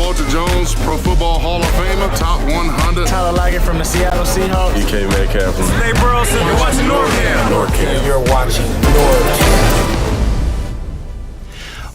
Boelter Jones, Pro Football Hall of Famer, top 100. Tyler Lockett from the Seattle Seahawks. DK Metcalf from Nate Burleson. You're watching NorbCam. NorbCam. You're watching NorbCam.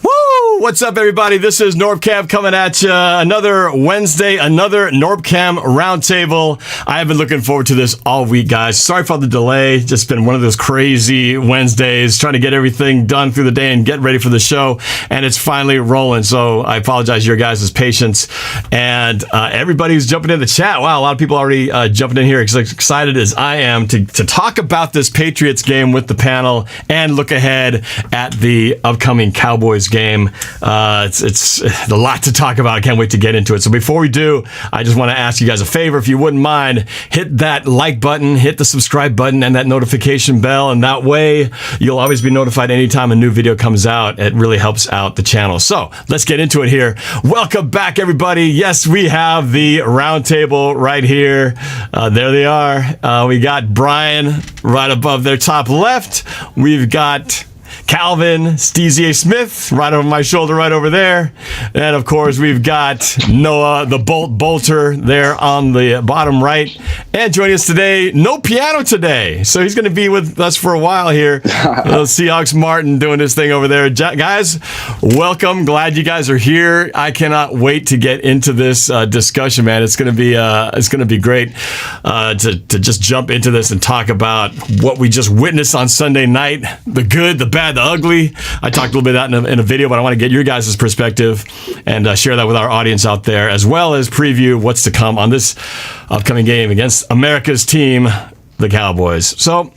Woo! What's up, everybody? This is NorbCam coming at you. Another Wednesday, another NorbCam Roundtable. I have been looking forward to this all week, guys. Sorry for the delay. Just been one of those crazy Wednesdays, trying to get everything done through the day and get ready for the show. And it's finally rolling. So I apologize for your guys' patience. And everybody who's jumping in the chat. Wow, a lot of people already jumping in here. As excited as I am to talk about this Patriots game with the panel and look ahead at the upcoming Cowboys game. It's a lot to talk about. I can't wait to get into it. So before we do, I just want to ask you guys a favor. If you wouldn't mind, hit that like button, hit the subscribe button, and that notification bell. And that way, you'll always be notified anytime a new video comes out. It really helps out the channel. So let's get into it here. Welcome back, everybody. Yes, we have the roundtable right here. There they are. We got Brian right above their top left. We've got Calvin Steezy Smith right over my shoulder right over there. And of course we've got Noah the Boelter there on the bottom right. And joining us today, no piano today, so he's going to be with us for a while here. Seahawks Martin doing his thing over there. Guys, welcome. Glad you guys are here. I cannot wait to get into this discussion, man. It's going to be great to just jump into this and talk about what we just witnessed on Sunday night, the good, the bad, the ugly. I talked a little bit of that in a video, but I want to get your guys' perspective and share that with our audience out there, as well as preview what's to come on this upcoming game against America's team, the Cowboys. So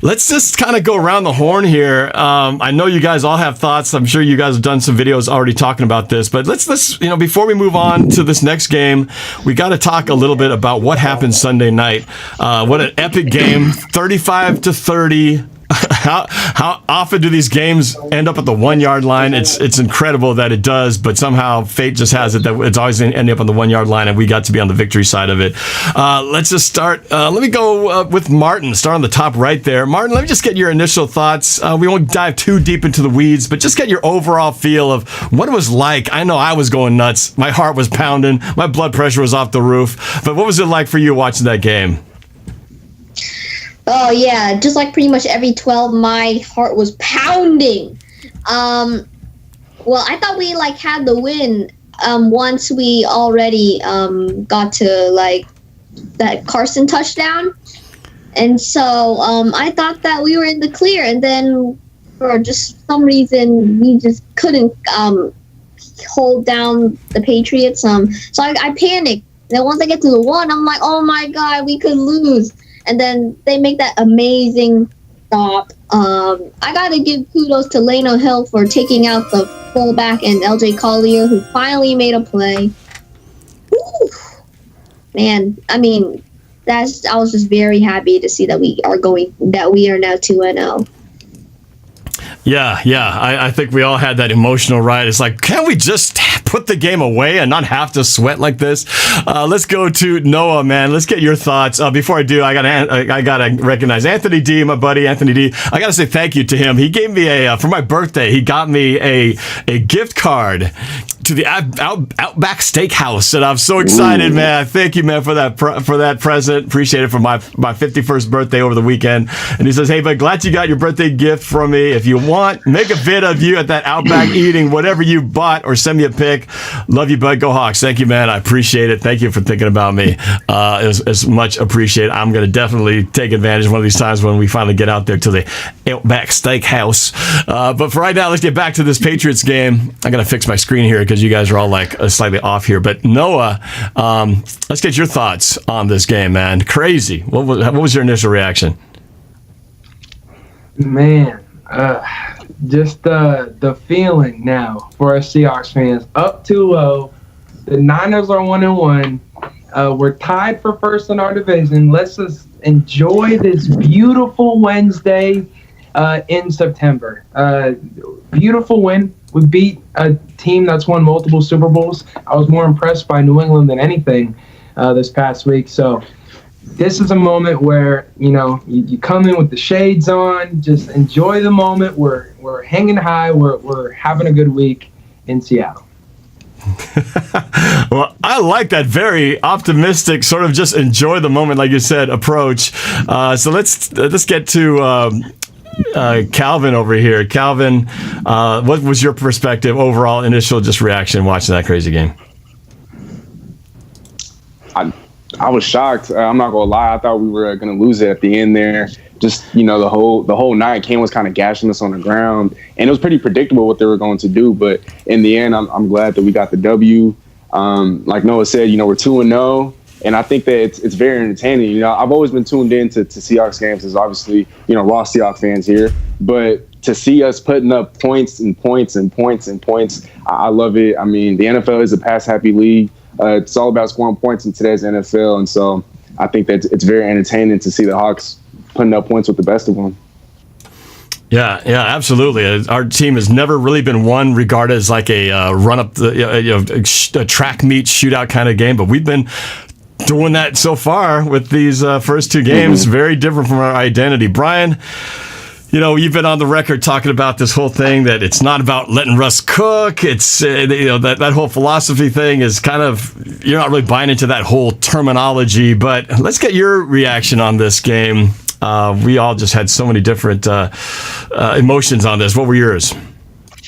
let's just kind of go around the horn here. I know you guys all have thoughts. I'm sure you guys have done some videos already talking about this, but let's before we move on to this next game, we got to talk a little bit about what happened Sunday night. What an epic game, 35-30. How often do these games end up at the 1 yard line? It's incredible that it does, but somehow fate just has it that it's always ending up on the 1 yard line, and we got to be on the victory side of it. Let's just start. Let me go with Martin. Start on the top right there. Martin, let me just get your initial thoughts. We won't dive too deep into the weeds, but just get your overall feel of what it was like. I know I was going nuts. My heart was pounding. My blood pressure was off the roof. But what was it like for you watching that game? Oh, yeah, just like pretty much every 12, my heart was pounding. Well, I thought we, had the win once we already got to, that Carson touchdown. And so I thought that we were in the clear, and then for just some reason, we just couldn't hold down the Patriots. So I panicked. Then once I get to the one, I'm like, oh, my God, we could lose. And then they make that amazing stop. I got to give kudos to Leno Hill for taking out the fullback and LJ Collier, who finally made a play. Whew. Man, I mean, I was just very happy to see that we are now 2-0. Yeah, I think we all had that emotional ride. It's like, can't we just put the game away and not have to sweat like this? Let's go to Noah, man. Let's get your thoughts. Before I do, I gotta recognize Anthony D, my buddy Anthony D. I gotta say thank you to him. He gave me for my birthday, he got me a gift card to the Outback Steakhouse, and I'm so excited, man. Thank you, man, for that present. Appreciate it for my 51st birthday over the weekend. And he says, hey, but glad you got your birthday gift from me. If you want, make a vid of you at that Outback eating whatever you bought, or send me a pic. Love you, bud. Go Hawks. Thank you, man. I appreciate it. Thank you for thinking about me. It's much appreciated. I'm going to definitely take advantage one of these times when we finally get out there to the Outback Steakhouse. But for right now, let's get back to this Patriots game. I got to fix my screen here because you guys are all slightly off here. But Noah, let's get your thoughts on this game, man. Crazy. What was your initial reaction? Man, just the feeling now for us Seahawks fans. Up 2-0. The Niners are 1-1. We're tied for first in our division. Let's just enjoy this beautiful Wednesday in September. Beautiful win. We beat a team that's won multiple Super Bowls. I was more impressed by New England than anything this past week. So this is a moment where, you come in with the shades on, just enjoy the moment. We're hanging high. We're having a good week in Seattle. Well, I like that very optimistic, sort of just enjoy the moment, like you said, approach. So let's get to Calvin over here. Calvin, what was your perspective, overall, initial just reaction watching that crazy game? I was shocked. I'm not gonna lie. I thought we were gonna lose it at the end there. Just the whole night, Kane was kind of gashing us on the ground, and it was pretty predictable what they were going to do. But in the end, I'm glad that we got the W. Like Noah said, we're 2-0, and I think that it's very entertaining. I've always been tuned in to Seahawks games, as obviously raw Seahawks fans here, but to see us putting up points and points and points and points, I love it. I mean, the NFL is a pass-happy league. It's all about scoring points in today's NFL, and so I think that it's very entertaining to see the Hawks putting up points with the best of them. Yeah, absolutely. Our team has never really been one regarded as like a run up a track meet shootout kind of game, but we've been doing that so far with these first two games. Mm-hmm. Very different from our identity. Brian, you've been on the record talking about this whole thing that it's not about letting Russ cook. It's that whole philosophy thing is kind of, you're not really buying into that whole terminology. But let's get your reaction on this game. We all just had so many different emotions on this. What were yours?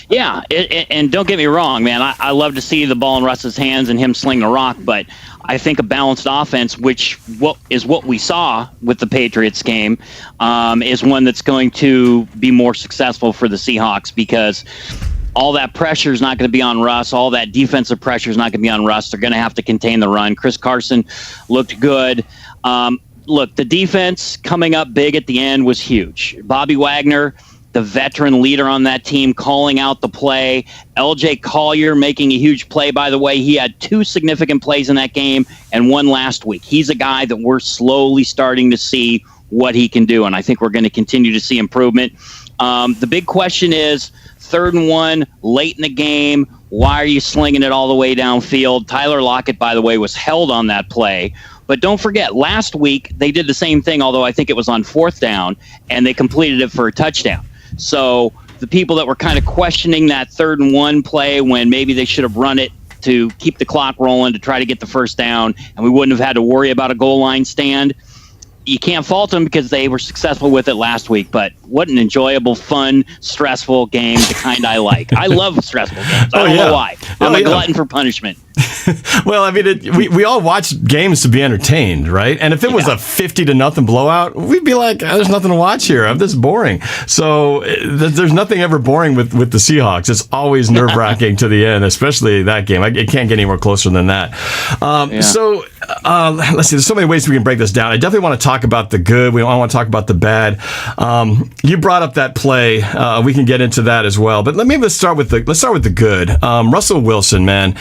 Yeah, and don't get me wrong, man. I love to see the ball in Russ's hands and him sling the rock, but I think a balanced offense, which is what we saw with the Patriots game, is one that's going to be more successful for the Seahawks, because all that pressure is not going to be on Russ. All that defensive pressure is not going to be on Russ. They're going to have to contain the run. Chris Carson looked good. Look, the defense coming up big at the end was huge. Bobby Wagner, the veteran leader on that team, calling out the play. L.J. Collier making a huge play, by the way. He had 2 significant plays in that game and 1 last week. He's a guy that we're slowly starting to see what he can do, and I think we're going to continue to see improvement. The big question is 3rd and 1, late in the game. Why are you slinging it all the way downfield? Tyler Lockett, by the way, was held on that play. But don't forget, last week they did the same thing, although I think it was on 4th down, and they completed it for a touchdown. So the people that were kind of questioning that 3rd and 1 play when maybe they should have run it to keep the clock rolling to try to get the first down, and we wouldn't have had to worry about a goal line stand, you can't fault them because they were successful with it last week. But what an enjoyable, fun, stressful game, the kind I like. I love stressful games. I don't know why. I'm a glutton for punishment. Well, I mean, we all watch games to be entertained, right? And if it was a 50-0 blowout, we'd be like, there's nothing to watch here. This is boring. So there's nothing ever boring with the Seahawks. It's always nerve-wracking to the end, especially that game. It can't get any more closer than that. So let's see. There's so many ways we can break this down. I definitely want to talk about the good. We all want to talk about the bad. You brought up that play. We can get into that as well. But let's start with the good. Russell Wilson, man.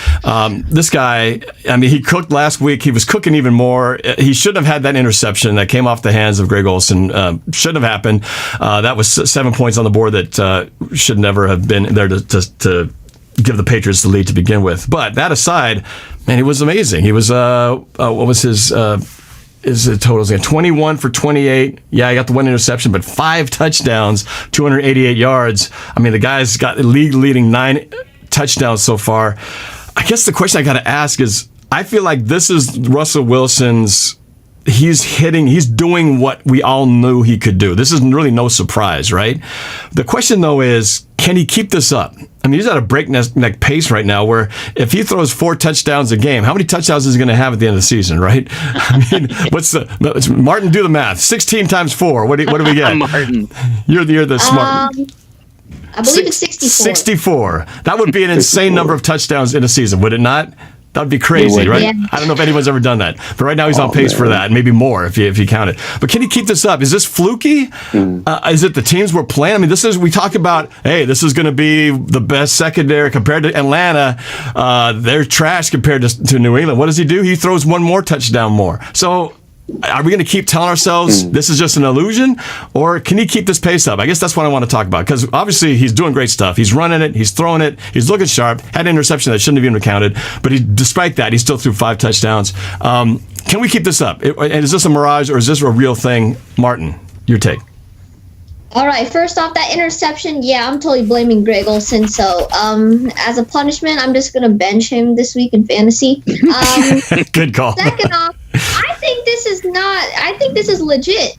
This guy, I mean, he cooked last week. He was cooking even more. He shouldn't have had that interception that came off the hands of Greg Olsen. Shouldn't have happened. That was 7 points on the board that should never have been there to give the Patriots the lead to begin with. But that aside, man, he was amazing. He was, what was his totals? 21 for 28. Yeah, he got the 1 interception, but 5 touchdowns, 288 yards. I mean, the guy's got the league-leading 9 touchdowns so far. I guess the question I got to ask is, I feel like this is Russell Wilson's, he's doing what we all knew he could do. This is really no surprise, right? The question, though, is, can he keep this up? I mean, he's at a breakneck pace right now where if he throws 4 touchdowns a game, how many touchdowns is he going to have at the end of the season, right? I mean, Martin, do the math. 16 times 4. What do we get? Martin. You're the smart. I believe it's 64. 64. That would be an insane number of touchdowns in a season, would it not? That would be crazy, right? Yeah. I don't know if anyone's ever done that. But right now he's on pace for that, maybe more if you count it. But can he keep this up? Is this fluky? Is it the teams we're playing? I mean, we talk about, hey, this is going to be the best secondary compared to Atlanta. They're trash compared to New England. What does he do? He throws 1 more touchdown more. So are we going to keep telling ourselves this is just an illusion, or can he keep this pace up? I guess that's what I want to talk about, because obviously he's doing great stuff. He's running it, he's throwing it, he's looking sharp, had an interception that shouldn't have even been counted, but despite that, he still threw 5 touchdowns. Can we keep this up? And is this a mirage, or is this a real thing? Martin, your take. All right, first off, that interception, yeah, I'm totally blaming Greg Olsen. So, as a punishment, I'm just going to bench him this week in fantasy. Good call. Second off, I think this is legit.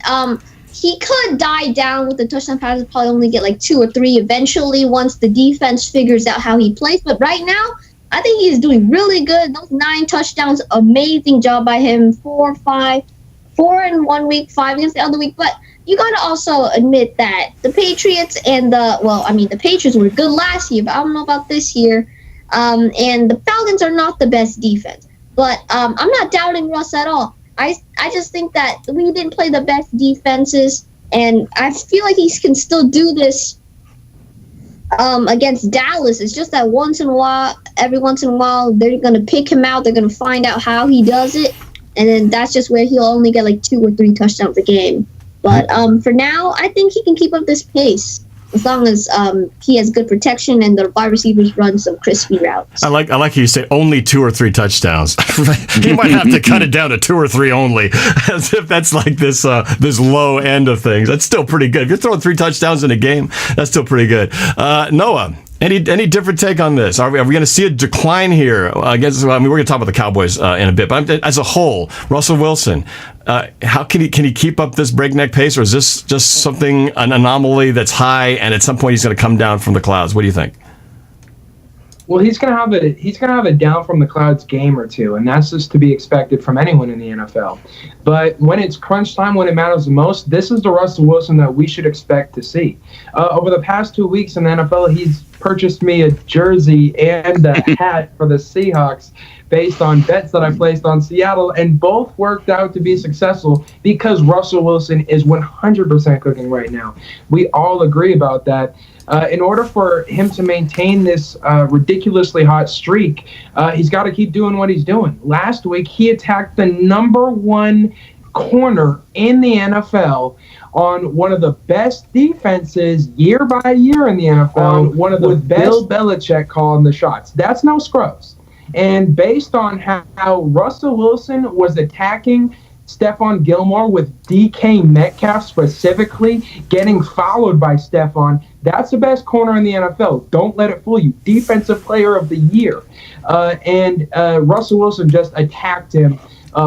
He could die down with the touchdown passes, probably only get like 2 or 3 eventually once the defense figures out how he plays. But right now, I think he's doing really good. Those 9 touchdowns, amazing job by him. 4 in 1 week, 5 against the other week. But you got to also admit that the Patriots and the Patriots were good last year, but I don't know about this year. And the Falcons are not the best defense. But I'm not doubting Russ at all. I just think that we didn't play the best defenses, and I feel like he can still do this against Dallas. It's just that every once in a while, they're going to pick him out. They're going to find out how he does it, and then that's just where he'll only get like 2 or 3 touchdowns a game. But for now, I think he can keep up this pace as long as he has good protection and the wide receivers run some crispy routes. I like how you say only 2 or 3 touchdowns. He might have to cut it down to 2 or 3 only, as if that's like this low end of things. That's still pretty good. If you're throwing 3 touchdowns in a game, that's still pretty good. Noah, any different take on this? Are we going to see a decline here? We're going to talk about the Cowboys in a bit, but as a whole, Russell Wilson, how can he keep up this breakneck pace, or is this just an anomaly that's high, and at some point he's going to come down from the clouds? What do you think? Well, he's gonna have a down from the clouds game or two, and that's just to be expected from anyone in the NFL. But when it's crunch time, when it matters the most, this is the Russell Wilson that we should expect to see. Over the past 2 weeks in the NFL, he's purchased me a jersey and a hat for the Seahawks based on bets that I placed on Seattle, and both worked out to be successful because Russell Wilson is 100% cooking right now. We all agree about that. In order for him to maintain this ridiculously hot streak, he's got to keep doing what he's doing. Last week, he attacked the number 1 corner in the NFL on one of the best defenses year by year in the NFL, one of the best. Bill Belichick calling the shots. That's no scrubs. And based on how Russell Wilson was attacking Stephon Gilmore with DK Metcalf specifically, getting followed by Stephon, that's the best corner in the NFL. Don't let it fool you. Defensive Player of the Year. And Russell Wilson just attacked him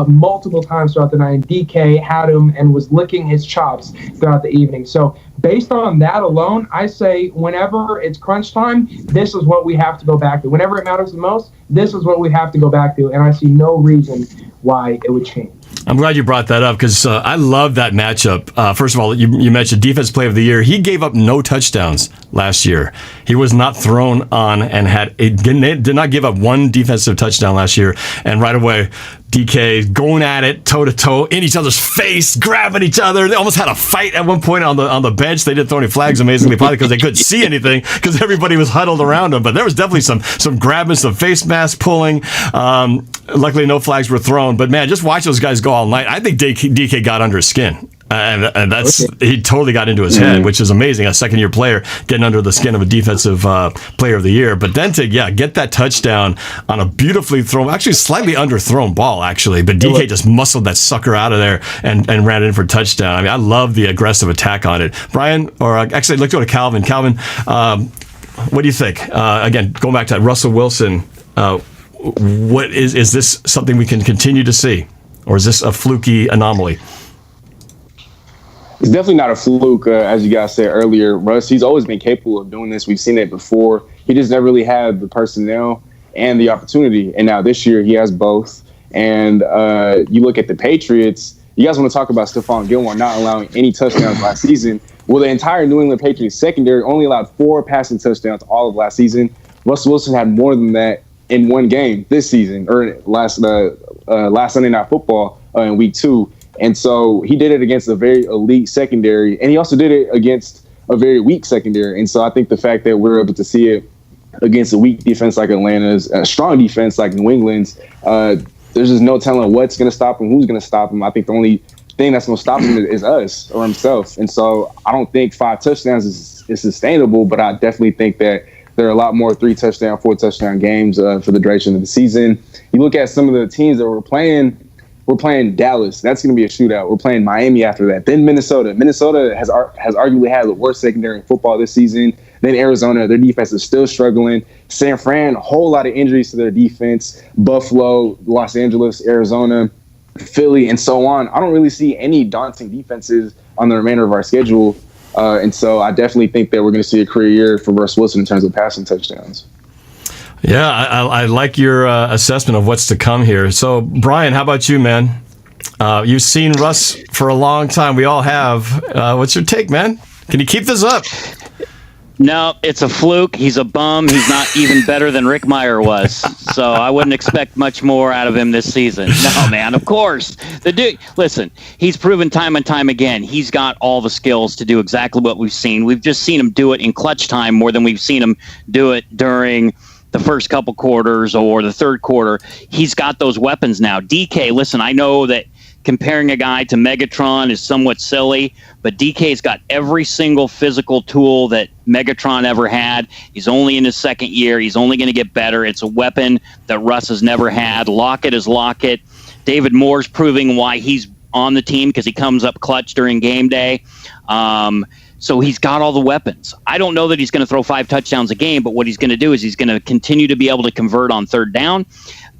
multiple times throughout the night. And DK had him and was licking his chops throughout the evening. So based on that alone, I say whenever it's crunch time, this is what we have to go back to. Whenever it matters the most, this is what we have to go back to. And I see no reason why it would change. I'm glad you brought that up because I love that matchup. First of all, you mentioned Defense Player of the Year. He gave up no touchdowns last year. He was not thrown on and did not give up 1 defensive touchdown last year. And right away, DK going at it toe to toe in each other's face, grabbing each other. They almost had a fight at one point on the bench. They didn't throw any flags, amazingly, probably because they couldn't see anything because everybody was huddled around him. But there was definitely some grabbing, some face mask pulling. Luckily, no flags were thrown. But man, just watch those guys go all night. I think DK got under his skin. And he totally got into his head, which is amazing. A second-year player getting under the skin of a defensive player of the year. But then to get that touchdown on a beautifully thrown, actually slightly underthrown ball, actually. But DK just muscled that sucker out of there and ran it in for a touchdown. I mean, I love the aggressive attack on it. Brian, or actually, let's go to Calvin. Calvin, what do you think? Again, going back to Russell Wilson, what is this something we can continue to see? Or is this a fluky anomaly? It's definitely not a fluke, as you guys said earlier. Russ, he's always been capable of doing this. We've seen it before. He just never really had the personnel and the opportunity. And now this year he has both. And you look at the Patriots, you guys want to talk about Stephon Gilmore not allowing any touchdowns last season. Well, the entire New England Patriots secondary only allowed 4 passing touchdowns all of last season. Russell Wilson had more than that in one game this season, or last Sunday Night Football in week 2. And so he did it against a very elite secondary, and he also did it against a very weak secondary. And so I think the fact that we're able to see it against a weak defense like Atlanta's, a strong defense like New England's, there's just no telling what's going to stop him, who's going to stop him. I think the only thing that's going to stop him is us or himself. And so I don't think 5 touchdowns is sustainable, but I definitely think that there are a lot more 3 touchdown, 4 touchdown games for the duration of the season. You look at some of the teams that were playing We're playing Dallas. That's going to be a shootout. We're playing Miami after that. Then Minnesota. Minnesota has arguably had the worst secondary in football this season. Then Arizona. Their defense is still struggling. San Fran, a whole lot of injuries to their defense. Buffalo, Los Angeles, Arizona, Philly, and so on. I don't really see any daunting defenses on the remainder of our schedule. And so I definitely think that we're going to see a career year for Russ Wilson in terms of passing touchdowns. Yeah, I like your assessment of what's to come here. So, Brian, how about you, man? You've seen Russ for a long time. We all have. What's your take, man? Can you keep this up? No, it's a fluke. He's a bum. He's not even better than Rick Meyer was. So I wouldn't expect much more out of him this season. No, man, of course. The dude, listen, he's proven time and time again. He's got all the skills to do exactly what we've seen. We've just seen him do it in clutch time more than we've seen him do it during the first couple quarters or the third quarter. He's got those weapons now. DK, listen, I know that comparing a guy to Megatron is somewhat silly, but DK's got every single physical tool that Megatron ever had. He's only in his second year. He's only going to get better. It's a weapon that Russ has never had. Lockett is Lockett. David Moore's proving why he's on the team because he comes up clutch during game day. So he's got all the weapons. I don't know that he's going to throw 5 touchdowns a game, but what he's going to do is he's going to continue to be able to convert on third down.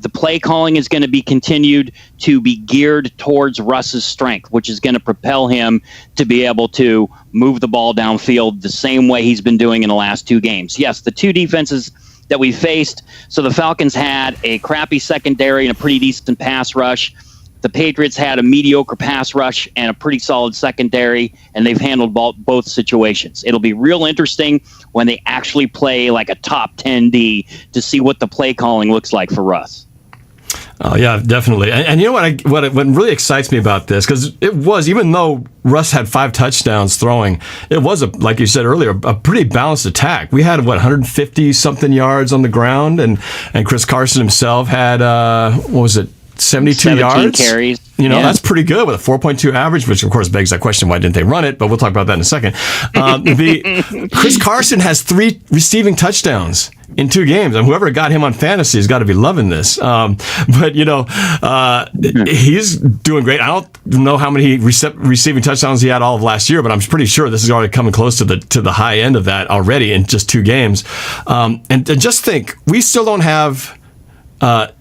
The play calling is going to be continued to be geared towards Russ's strength, which is going to propel him to be able to move the ball downfield the same way he's been doing in the last 2 games. Yes, the 2 defenses that we faced, so the Falcons had a crappy secondary and a pretty decent pass rush. The Patriots had a mediocre pass rush and a pretty solid secondary, and they've handled both situations. It'll be real interesting when they actually play like a top 10 D to see what the play calling looks like for Russ. Oh, yeah, definitely. And you know what really excites me about this, because it was, even though Russ had 5 touchdowns throwing, it was, like you said earlier, a pretty balanced attack. We had, 150-something yards on the ground, and Chris Carson himself had, 72 yards? Carries. That's pretty good with a 4.2 average, which of course begs that question, why didn't they run it? But we'll talk about that in a second. Chris Carson has 3 receiving touchdowns in 2 games, and whoever got him on fantasy has got to be loving this. But he's doing great. I don't know how many receiving touchdowns he had all of last year, but I'm pretty sure this is already coming close to the high end of that already in just 2 games. And just think, we still don't have. Why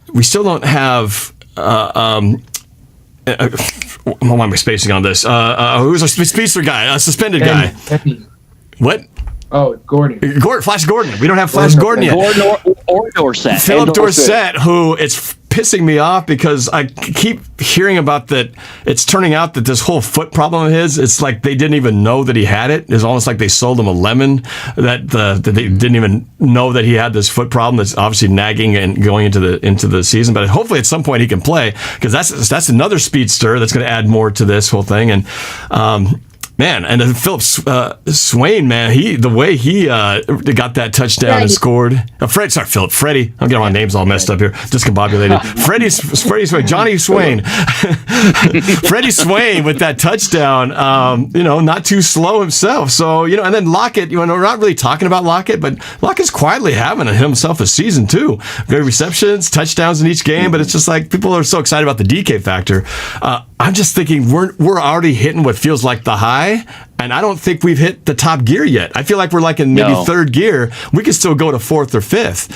am I spacing on this? Who's a speedster guy? A suspended guy. What? Oh, Gordon. Flash Gordon. We don't have Flash Gordon yet. Gordon or Dorsett. Philip Dorsett, who it's pissing me off because I keep hearing about that. It's turning out that this whole foot problem of his, it's like they didn't even know that he had it. It's almost like they sold him a lemon that they didn't even know that he had this foot problem that's obviously nagging and going into the season. But hopefully at some point he can play, because that's another speedster that's going to add more to this whole thing. And man, and then Philip Swain, man, the way he got that touchdown and scored. Freddie. I'm getting my names all messed up here, discombobulated. Freddie Swain, Johnny Swain. Freddie Swain with that touchdown, not too slow himself. So, and then Lockett, we're not really talking about Lockett, but Lockett's quietly having himself a season too. Great receptions, touchdowns in each game, but it's just like people are so excited about the DK factor. I'm just thinking we're already hitting what feels like the high, and I don't think we've hit the top gear yet. I feel like we're like in maybe third gear. We could still go to 4th or 5th,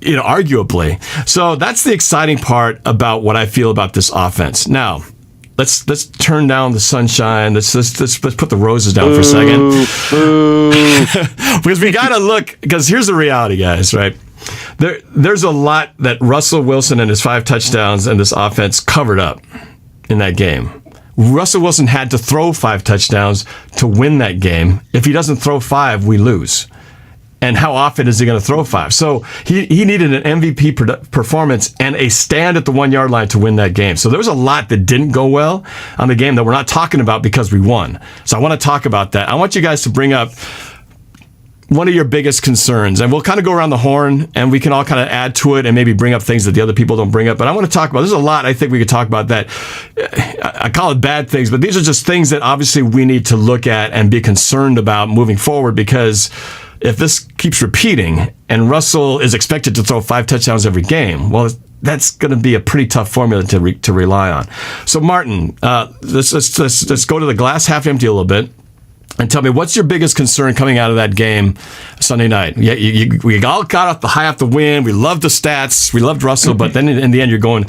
arguably. So that's the exciting part about what I feel about this offense. Now, let's turn down the sunshine. Let's put the roses down for a second, because we gotta look. Because here's the reality, guys. Right. There's a lot that Russell Wilson and his 5 touchdowns and this offense covered up in that game. Russell Wilson had to throw 5 touchdowns to win that game. If he doesn't throw 5, we lose. And how often is he going to throw 5? So he needed an MVP performance and a stand at the 1-yard line to win that game. So there was a lot that didn't go well on the game that we're not talking about because we won. So I want to talk about that. I want you guys to bring up one of your biggest concerns, and we'll kind of go around the horn and we can all kind of add to it and maybe bring up things that the other people don't bring up. But I want to talk about, there's a lot I think we could talk about that. I call it bad things, but these are just things that obviously we need to look at and be concerned about moving forward, because if this keeps repeating and Russell is expected to throw 5 touchdowns every game, well, that's going to be a pretty tough formula to rely on. So, Martin, let's go to the glass half empty a little bit and tell me, what's your biggest concern coming out of that game Sunday night? Yeah, we all got off the high off the win. We loved the stats. We loved Russell, but then in the end, you're going,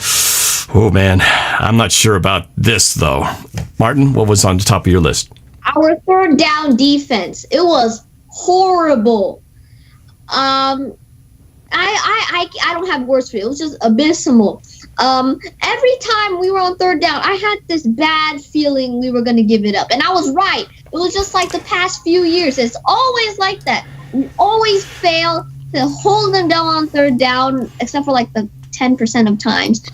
oh man, I'm not sure about this though. Martin, what was on the top of your list? Our third down defense. It was horrible. I don't have words for it. It was just abysmal. Every time we were on third down, I had this bad feeling we were going to give it up. And I was right. It was just like the past few years. It's always like that. We always fail to hold them down on third down, except for like the 10% of times.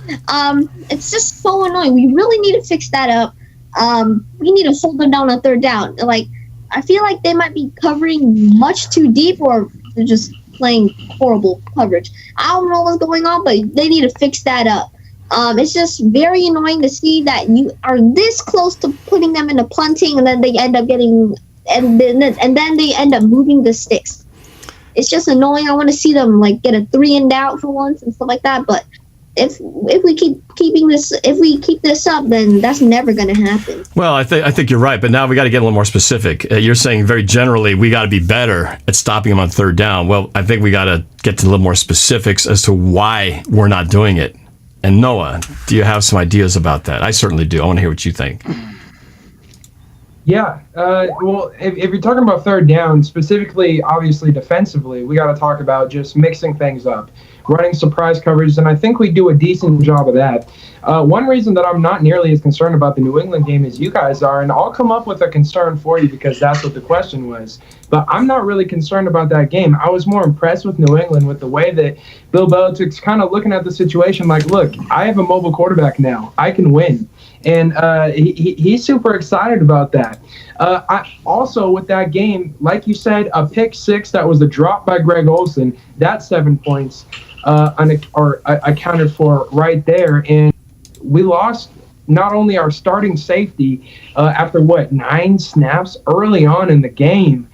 It's just so annoying. We really need to fix that up. We need to hold them down on third down. Like, I feel like they might be covering much too deep, or they're just playing horrible coverage. I don't know what's going on, but they need to fix that up. It's just very annoying to see that you are this close to putting them into punting, and then they end up getting, and then they end up moving the sticks. It's just annoying. I want to see them like get a 3 and out for once and stuff like that. But if we keep this up, then that's never going to happen. Well, I think you're right, but now we got to get a little more specific. You're saying very generally we got to be better at stopping them on third down. Well, I think we got to get to a little more specifics as to why we're not doing it. And Noah, do you have some ideas about that? I certainly do. I want to hear what you think. Yeah. Well, if you're talking about third down, specifically, obviously defensively, we got to talk about just mixing things up, running surprise coverage, and I think we do a decent job of that. One reason that I'm not nearly as concerned about the New England game as you guys are, and I'll come up with a concern for you because that's what the question was, but I'm not really concerned about that game. I was more impressed with New England with the way that Bill Belichick's kind of looking at the situation like, look, I have a mobile quarterback now. I can win. And he's super excited about that. I also, with that game, like you said, a pick six that was a drop by Greg Olsen, that's 7 points accounted for right there. And we lost not only our starting safety after, 9 snaps early on in the game.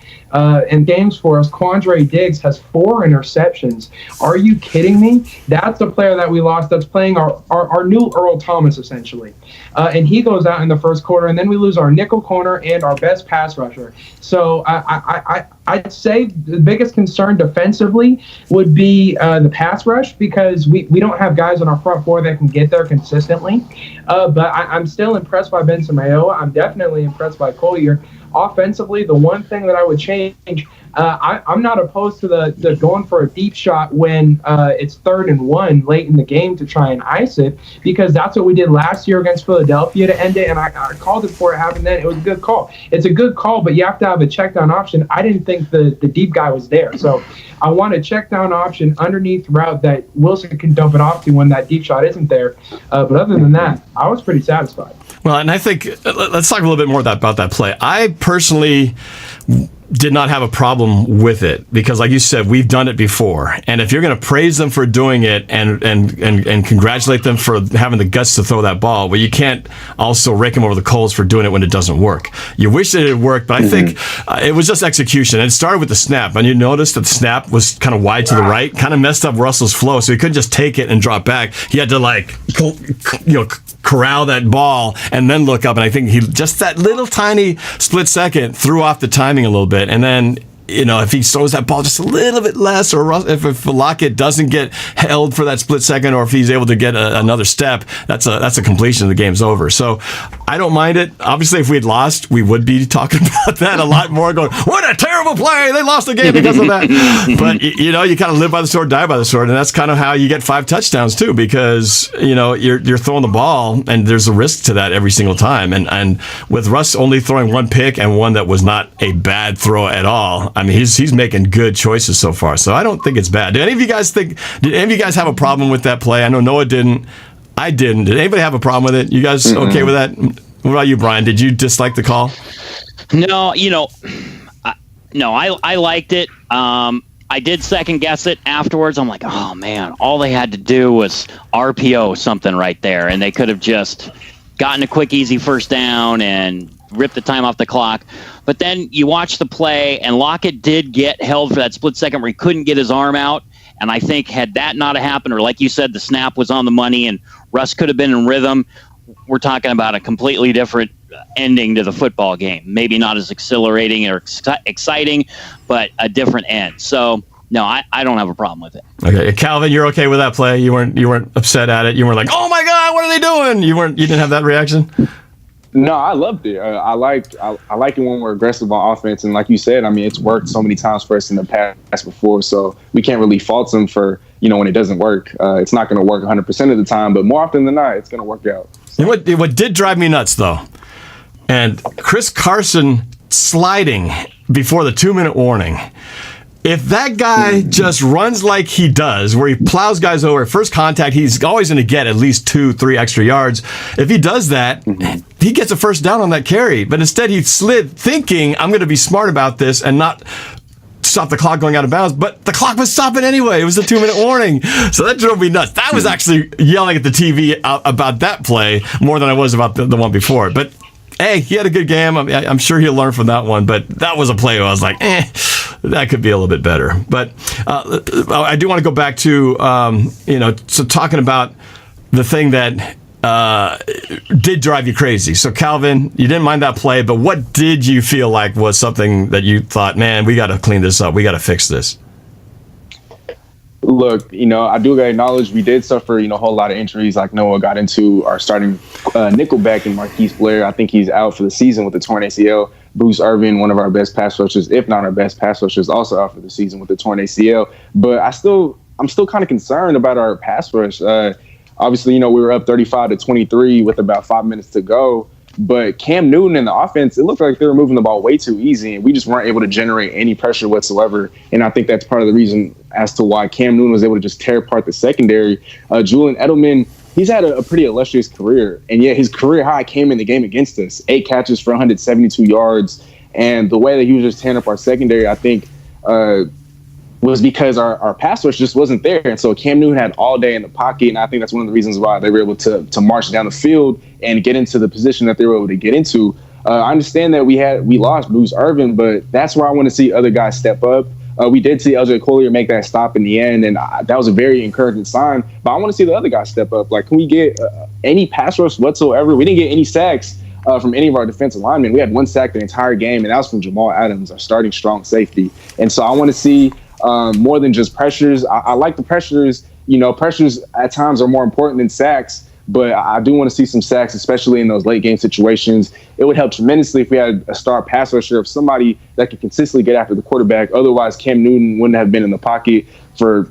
In games for us, Quandre Diggs has 4 interceptions. Are you kidding me? That's the player that we lost that's playing our new Earl Thomas, essentially. And he goes out in the first quarter, and then we lose our nickel corner and our best pass rusher. So I'd say the biggest concern defensively would be the pass rush, because we don't have guys on our front four that can get there consistently. But I'm still impressed by Benson Mayowa. I'm definitely impressed by Collier. Offensively, the one thing that I would change, I'm not opposed to the going for a deep shot when it's 3rd and 1 late in the game to try and ice it, because that's what we did last year against Philadelphia to end it, and I called it before it happened then. It was a good call. It's a good call, but you have to have a check down option. I didn't think the deep guy was there, so I want a check down option underneath route that Wilson can dump it off to when that deep shot isn't there. But other than that, I was pretty satisfied. Well, and I think let's talk a little bit more about that play. I personally did not have a problem with it because, like you said, we've done it before. And if you're going to praise them for doing it and congratulate them for having the guts to throw that ball, well, you can't also rake them over the coals for doing it when it doesn't work. You wish that it worked, but I think it was just execution. And it started with the snap, and you noticed that the snap was kind of wide to the right, kind of messed up Russell's flow, so he couldn't just take it and drop back. He had to corral that ball and then look up, and I think he just that little tiny split second threw off the timing a little bit. And then, if he throws that ball just a little bit less, or if Lockett doesn't get held for that split second, or if he's able to get another step, that's a completion. The game's over. So I don't mind it. Obviously, if we had lost, we would be talking about that a lot more, going, what a terrible play. They lost the game because of that. But, you kind of live by the sword, die by the sword. And that's kind of how you get 5 touchdowns, too, because, you're throwing the ball, and there's a risk to that every single time. And with Russ only throwing 1 pick and one that was not a bad throw at all, I mean, he's making good choices so far, so I don't think it's bad. Did any of you guys have a problem with that play? I know Noah didn't. I didn't. Did anybody have a problem with it? You guys okay with that? What about you, Brian? Did you dislike the call? No, I liked it. I did second guess it afterwards. I'm like, oh man, all they had to do was RPO something right there, and they could have just gotten a quick, easy first down and rip the time off the clock. But then you watch the play, and Lockett did get held for that split second where he couldn't get his arm out. And I think had that not happened, or like you said, the snap was on the money and Russ could have been in rhythm, we're talking about a completely different ending to the football game. Maybe not as exhilarating or exciting, but a different end. So, no, I don't have a problem with it. Okay, Calvin, you're okay with that play? You weren't upset at it? You weren't like, oh my God, what are they doing? You didn't have that reaction? No, I loved it. I like it when we're aggressive on offense, and like you said, I mean, it's worked so many times for us in the past before, so we can't really fault them for when it doesn't work. It's not going to work 100% of the time, but more often than not, it's going to work out. So. What did drive me nuts though, and Chris Carson sliding before the 2-minute warning. If that guy just runs like he does, where he plows guys over, first contact, he's always going to get at least 2-3 extra yards. If he does that, he gets a first down on that carry. But instead, he slid thinking, I'm going to be smart about this and not stop the clock going out of bounds. But the clock was stopping anyway. It was a 2-minute warning. So that drove me nuts. That was actually yelling at the TV about that play more than I was about the one before. But hey, he had a good game. I'm sure he'll learn from that one. But that was a play where I was like, that could be a little bit better. But I do want to go back to, so talking about the thing that did drive you crazy. So, Calvin, you didn't mind that play, but what did you feel like was something that you thought, man, we got to clean this up. We got to fix this? Look, I do got to acknowledge we did suffer, a whole lot of injuries. Like Noah got into our starting nickelback in Marquise Blair. I think he's out for the season with the torn ACL. Bruce Irvin, one of our best pass rushers, if not our best pass rushers, also out for the season with the torn ACL. But I'm still kind of concerned about our pass rush. Obviously, we were up 35-23 with about 5 minutes to go. But Cam Newton and the offense, it looked like they were moving the ball way too easy, and we just weren't able to generate any pressure whatsoever. And I think that's part of the reason as to why Cam Newton was able to just tear apart the secondary. Julian Edelman, he's had a pretty illustrious career, and yet his career high came in the game against us. 8 catches for 172 yards, and the way that he was just tearing up our secondary, I think, was because our pass rush just wasn't there. And so Cam Newton had all day in the pocket, and I think that's one of the reasons why they were able to march down the field and get into the position that they were able to get into. I understand that we lost Bruce Irvin, but that's where I want to see other guys step up. We did see LJ Collier make that stop in the end, and that was a very encouraging sign. But I want to see the other guys step up. Like, can we get any pass rush whatsoever? We didn't get any sacks from any of our defensive linemen. We had 1 sack the entire game, and that was from Jamal Adams, our starting strong safety. And so I want to see more than just pressures. I like the pressures. Pressures at times are more important than sacks, but I do want to see some sacks, especially in those late game situations. It would help tremendously if we had a star pass rusher, of somebody that could consistently get after the quarterback. Otherwise, Cam Newton wouldn't have been in the pocket for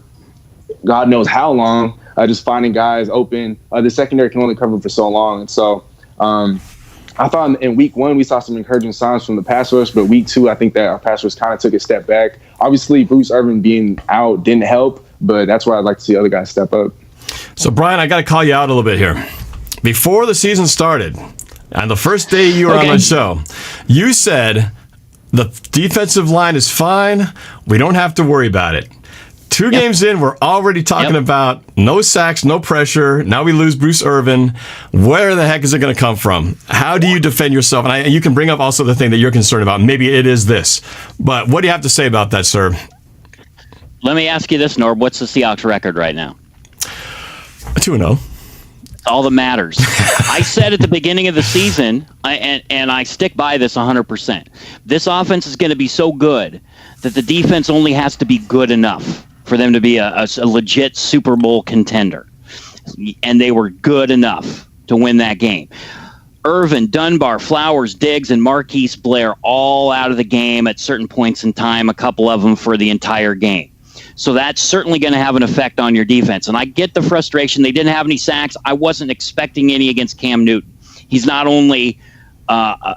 God knows how long, just finding guys open. The secondary can only cover for so long. And so I thought in week 1, we saw some encouraging signs from the pass rush, but week 2, I think that our pass rush kind of took a step back. Obviously, Bruce Irvin being out didn't help, but that's where I'd like to see other guys step up. So, Brian, I got to call you out a little bit here. Before the season started, and the first day you were on the show, you said the defensive line is fine. We don't have to worry about it. 2 games in, we're already talking about no sacks, no pressure. Now we lose Bruce Irvin. Where the heck is it going to come from? How do you defend yourself? And you can bring up also the thing that you're concerned about. Maybe it is this. But what do you have to say about that, sir? Let me ask you this, Norb. What's the Seahawks record right now? 2-0. All that matters. I said at the beginning of the season, and I stick by this 100%. This offense is going to be so good that the defense only has to be good enough for them to be a legit Super Bowl contender. And they were good enough to win that game. Irvin, Dunbar, Flowers, Diggs, and Marquise Blair all out of the game at certain points in time, a couple of them for the entire game. So that's certainly going to have an effect on your defense. And I get the frustration. They didn't have any sacks. I wasn't expecting any against Cam Newton. He's not only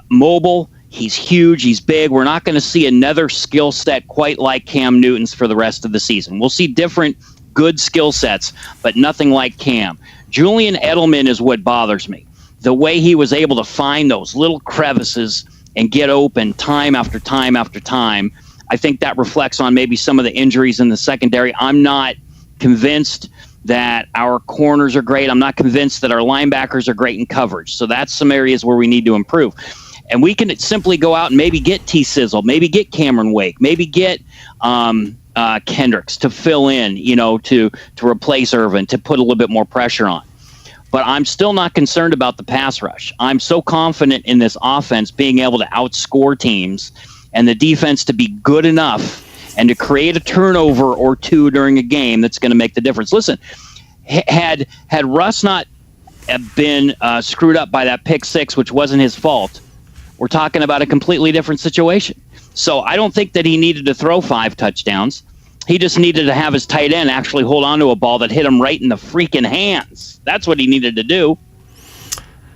mobile, he's huge, he's big. We're not going to see another skill set quite like Cam Newton's for the rest of the season. We'll see different good skill sets, but nothing like Cam. Julian Edelman is what bothers me. The way he was able to find those little crevices and get open time after time after time, I think that reflects on maybe some of the injuries in the secondary. I'm not convinced that our corners are great. I'm not convinced that our linebackers are great in coverage. So that's some areas where we need to improve. and we can simply go out and maybe get T-Sizzle, maybe get Cameron Wake, maybe get Kendricks to fill in, to replace Irvin, to put a little bit more pressure on. But I'm still not concerned about the pass rush. I'm so confident in this offense being able to outscore teams and the defense to be good enough and to create a turnover or two during a game that's going to make the difference. Listen, had Russ not been screwed up by that pick six, which wasn't his fault, we're talking about a completely different situation. So I don't think that he needed to throw 5 touchdowns. He just needed to have his tight end actually hold on to a ball that hit him right in the freaking hands. That's what he needed to do.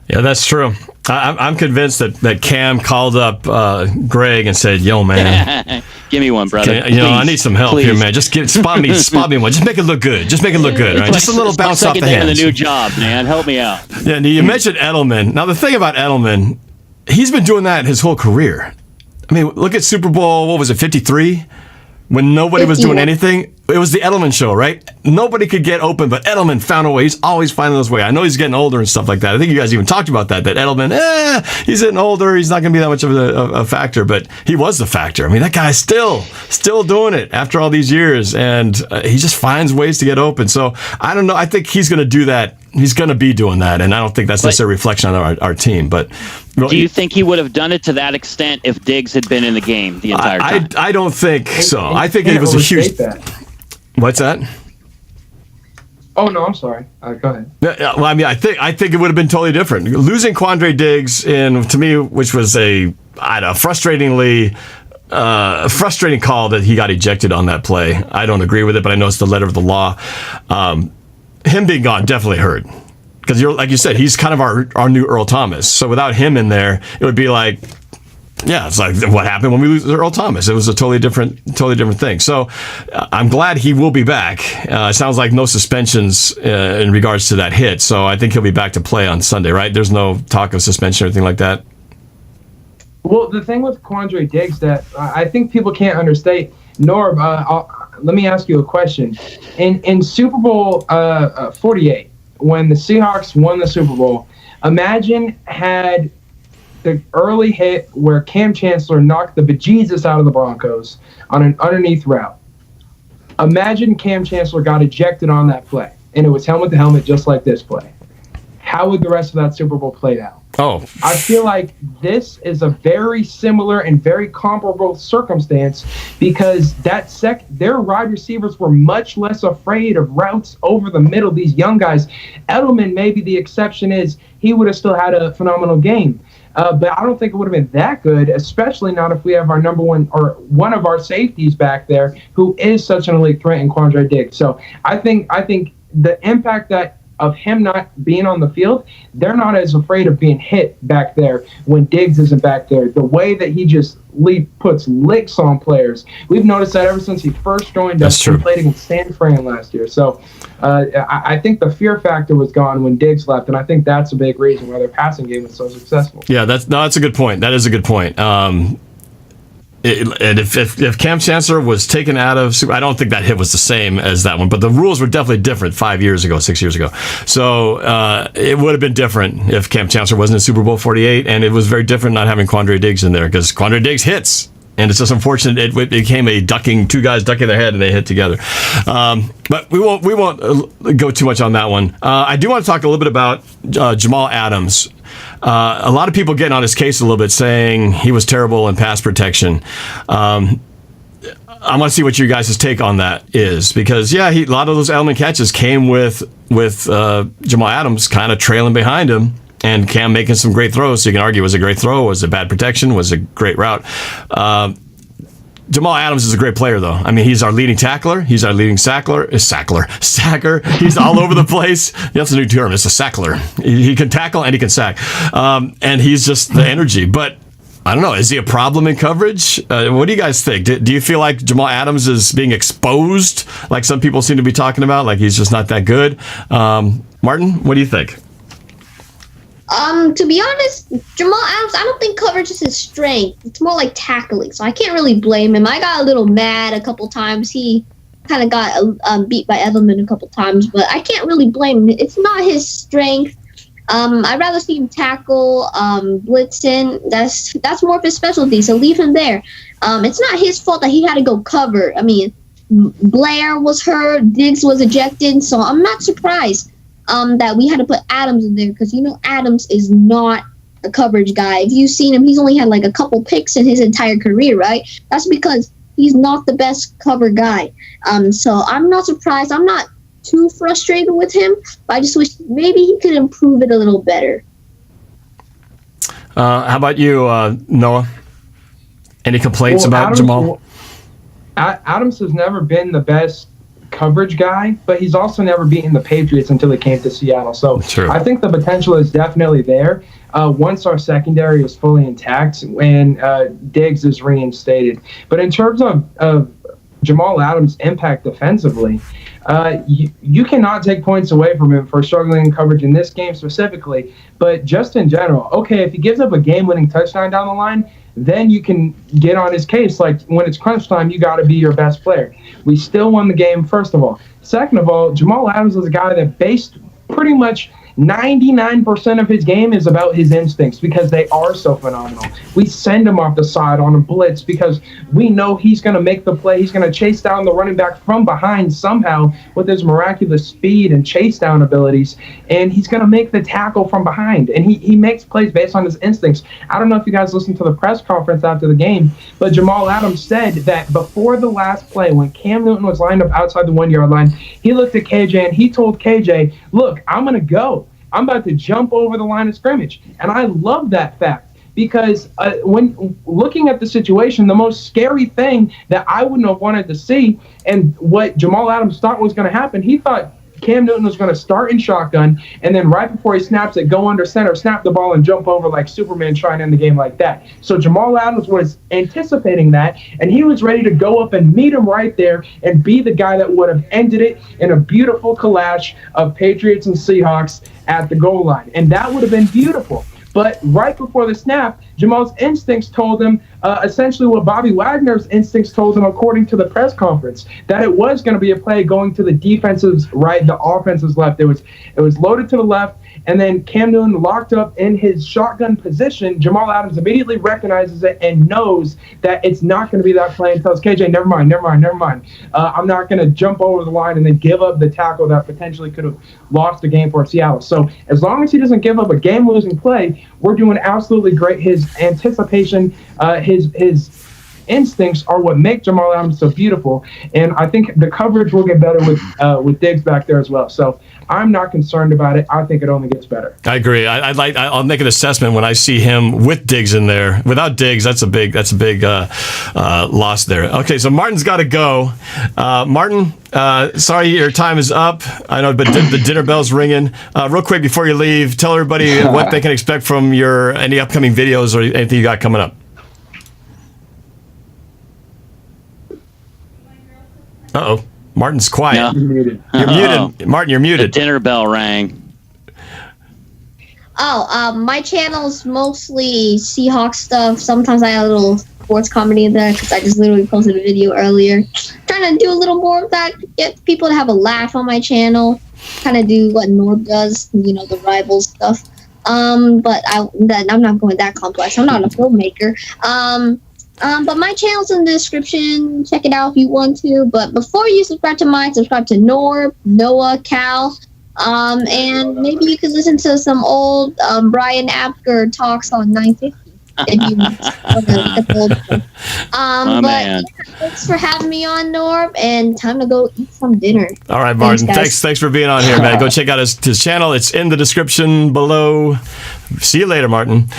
Yeah, that's true. I'm convinced that Cam called up Greg and said, "Yo, man, give me one, brother. I need some help here, man. Just spot me one. Just make it look good. Right? Just a little bounce off the hands." Second day on the new job, man. Help me out. Yeah, and you mentioned Edelman. Now, the thing about Edelman, he's been doing that his whole career. I mean, look at Super Bowl. What was it, 53? When nobody was doing anything, it was the Edelman show, right? Nobody could get open, but Edelman found a way. He's always finding those ways. I know he's getting older and stuff like that. I think you guys even talked about that Edelman, he's getting older. He's not going to be that much of a factor, but he was the factor. I mean, that guy's still doing it after all these years, and he just finds ways to get open. So I don't know. I think he's going to do that. He's going to be doing that, and I don't think that's necessarily a reflection on our team. But do you think he would have done it to that extent if Diggs had been in the game the entire time? I don't think so. I think it was a huge. What's that? Oh no, I'm sorry. Go ahead. Well, I mean, I think it would have been totally different. Losing Quandre Diggs to me, which was a frustrating call that he got ejected on that play. I don't agree with it, but I know it's the letter of the law. Him being gone definitely hurt. Because like you said, he's kind of our new Earl Thomas. So without him in there, it would be like, yeah, it's like what happened when we lose Earl Thomas. It was a totally different thing. So I'm glad he will be back. It sounds like no suspensions in regards to that hit. So I think he'll be back to play on Sunday, right? There's no talk of suspension or anything like that. Well, the thing with Quandre Diggs that I think people can't understate, Norb, let me ask you a question. In Super Bowl 48, when the Seahawks won the Super Bowl, imagine had the early hit where Cam Chancellor knocked the bejesus out of the Broncos on an underneath route. Imagine Cam Chancellor got ejected on that play, and it was helmet to helmet just like this play. How would the rest of that Super Bowl play out? Oh, I feel like this is a very similar and very comparable circumstance because their wide receivers were much less afraid of routes over the middle. These young guys, Edelman, maybe the exception is he would have still had a phenomenal game. But I don't think it would have been that good, especially not if we have our number one or one of our safeties back there who is such an elite threat in Quandre Diggs. So I think the impact of him not being on the field, they're not as afraid of being hit back there when Diggs isn't back there. The way that he just puts licks on players, we've noticed that ever since he first joined us. He played against San Fran last year. So I think the fear factor was gone when Diggs left, and I think that's a big reason why their passing game was so successful. Yeah, that's a good point. That is a good point. And if Cam Chancellor was taken out of Super, I don't think that hit was the same as that one, but the rules were definitely different 6 years ago. So it would have been different if Cam Chancellor wasn't in Super Bowl 48, and it was very different not having Quandre Diggs in there because Quandre Diggs hits. And it's just unfortunate it became two guys ducking their head and they hit together. But we won't go too much on that one. I do want to talk a little bit about Jamal Adams. A lot of people getting on his case a little bit, saying he was terrible in pass protection. I want to see what you guys' take on that is, because a lot of those Edelman catches came with Jamal Adams kind of trailing behind him. And Cam making some great throws. So you can argue, was it a great throw? Was it bad protection? Was it a great route? Jamal Adams is a great player, though. I mean, he's our leading tackler. He's our leading sacker. He's all over the place. That's a new term. It's a sackler. He can tackle and he can sack. And he's just the energy. But I don't know. Is he a problem in coverage? What do you guys think? Do you feel like Jamal Adams is being exposed, like some people seem to be talking about, like he's just not that good? Martin, what do you think? To be honest, Jamal Adams, I don't think coverage is his strength. It's more like tackling, so I can't really blame him. I got a little mad a couple times. He kind of got beat by Edelman a couple times, but I can't really blame him. It's not his strength. I'd rather see him tackle, blitzing. That's more of his specialty, so leave him there. It's not his fault that he had to go cover. I mean, Blair was hurt, Diggs was ejected, so I'm not surprised that we had to put Adams in there because, Adams is not a coverage guy. If you've seen him, he's only had like a couple picks in his entire career, right? That's because he's not the best cover guy. So I'm not surprised. I'm not too frustrated with him, but I just wish maybe he could improve it a little better. How about you, Noah? Any complaints about Jamal? Adams has never been the best coverage guy, but he's also never beaten the Patriots until he came to Seattle. So True. I think the potential is definitely there. Once our secondary is fully intact and Diggs is reinstated. But in terms of Jamal Adams' impact defensively, you cannot take points away from him for struggling in coverage in this game specifically, but just in general. Okay, if he gives up a game-winning touchdown down the line, then you can get on his case. Like, when it's crunch time, you got to be your best player. We still won the game, first of all. Second of all, Jamal Adams is a guy that based pretty much 99% of his game is about his instincts because they are so phenomenal. We send him off the side on a blitz because we know he's going to make the play. He's going to chase down the running back from behind somehow with his miraculous speed and chase down abilities, and he's going to make the tackle from behind. And he makes plays based on his instincts. I don't know if you guys listened to the press conference after the game, but Jamal Adams said that before the last play, when Cam Newton was lined up outside the 1-yard line, he looked at KJ and he told KJ, look, I'm going to go. I'm about to jump over the line of scrimmage. And I love that fact because when looking at the situation, the most scary thing that I wouldn't have wanted to see and what Jamal Adams thought was going to happen, he thought Cam Newton was going to start in shotgun and then right before he snaps it, go under center, snap the ball, and jump over like Superman trying to end the game like that. So Jamal Adams was anticipating that, and he was ready to go up and meet him right there and be the guy that would have ended it in a beautiful collage of Patriots and Seahawks at the goal line. And that would have been beautiful. But right before the snap, Jamal's instincts told him essentially what Bobby Wagner's instincts told him according to the press conference, that it was going to be a play going to the defense's right, the offense's left. It was loaded to the left, and then Cam Newton locked up in his shotgun position. Jamal Adams immediately recognizes it and knows that it's not going to be that play and tells KJ, never mind. I'm not going to jump over the line and then give up the tackle that potentially could have lost the game for Seattle. So as long as he doesn't give up a game-losing play, we're doing absolutely great. His anticipation, his instincts are what make Jamal Adams so beautiful, and I think the coverage will get better with Diggs back there as well. So I'm not concerned about it. I think it only gets better. I agree. I'll make an assessment when I see him with Diggs in there. Without Diggs, that's a big loss there. Okay, so Martin's got to go. Martin, sorry your time is up. I know, but the dinner bell's ringing. Real quick before you leave, tell everybody what they can expect from any upcoming videos or anything you got coming up. Uh-oh. Martin's quiet. Yeah. You're muted. You're muted. Martin, you're muted. The dinner bell rang. My channel's mostly Seahawks stuff. Sometimes I have a little sports comedy in there because I just literally posted a video earlier. Trying to do a little more of that, get people to have a laugh on my channel. Kind of do what Norb does, the rivals stuff. But I'm not going that complex. I'm not a filmmaker. But my channel's in the description. Check it out if you want to. But before you subscribe to mine, subscribe to Norb, Noah, Cal, and maybe you could listen to some old Brian Apker talks on 950. If you man. Thanks for having me on, Norb, and time to go eat some dinner. All right, Martin. Thanks for being on here, man. Go check out his channel. It's in the description below. See you later, Martin.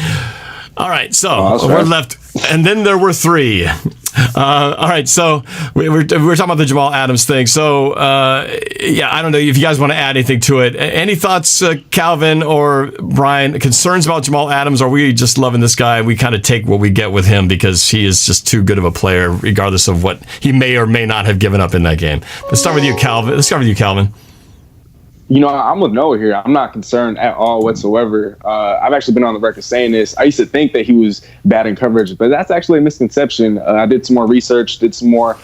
All right, so we're left. And then there were three. All right, so we were talking about the Jamal Adams thing. So, I don't know if you guys want to add anything to it. Any thoughts, Calvin or Brian, concerns about Jamal Adams? Or are we just loving this guy? We kind of take what we get with him because he is just too good of a player, regardless of what he may or may not have given up in that game. Let's start with you, Calvin. I'm with Noah here. I'm not concerned at all whatsoever. I've actually been on the record saying this. I used to think that he was bad in coverage, but that's actually a misconception. I did some more research, did some more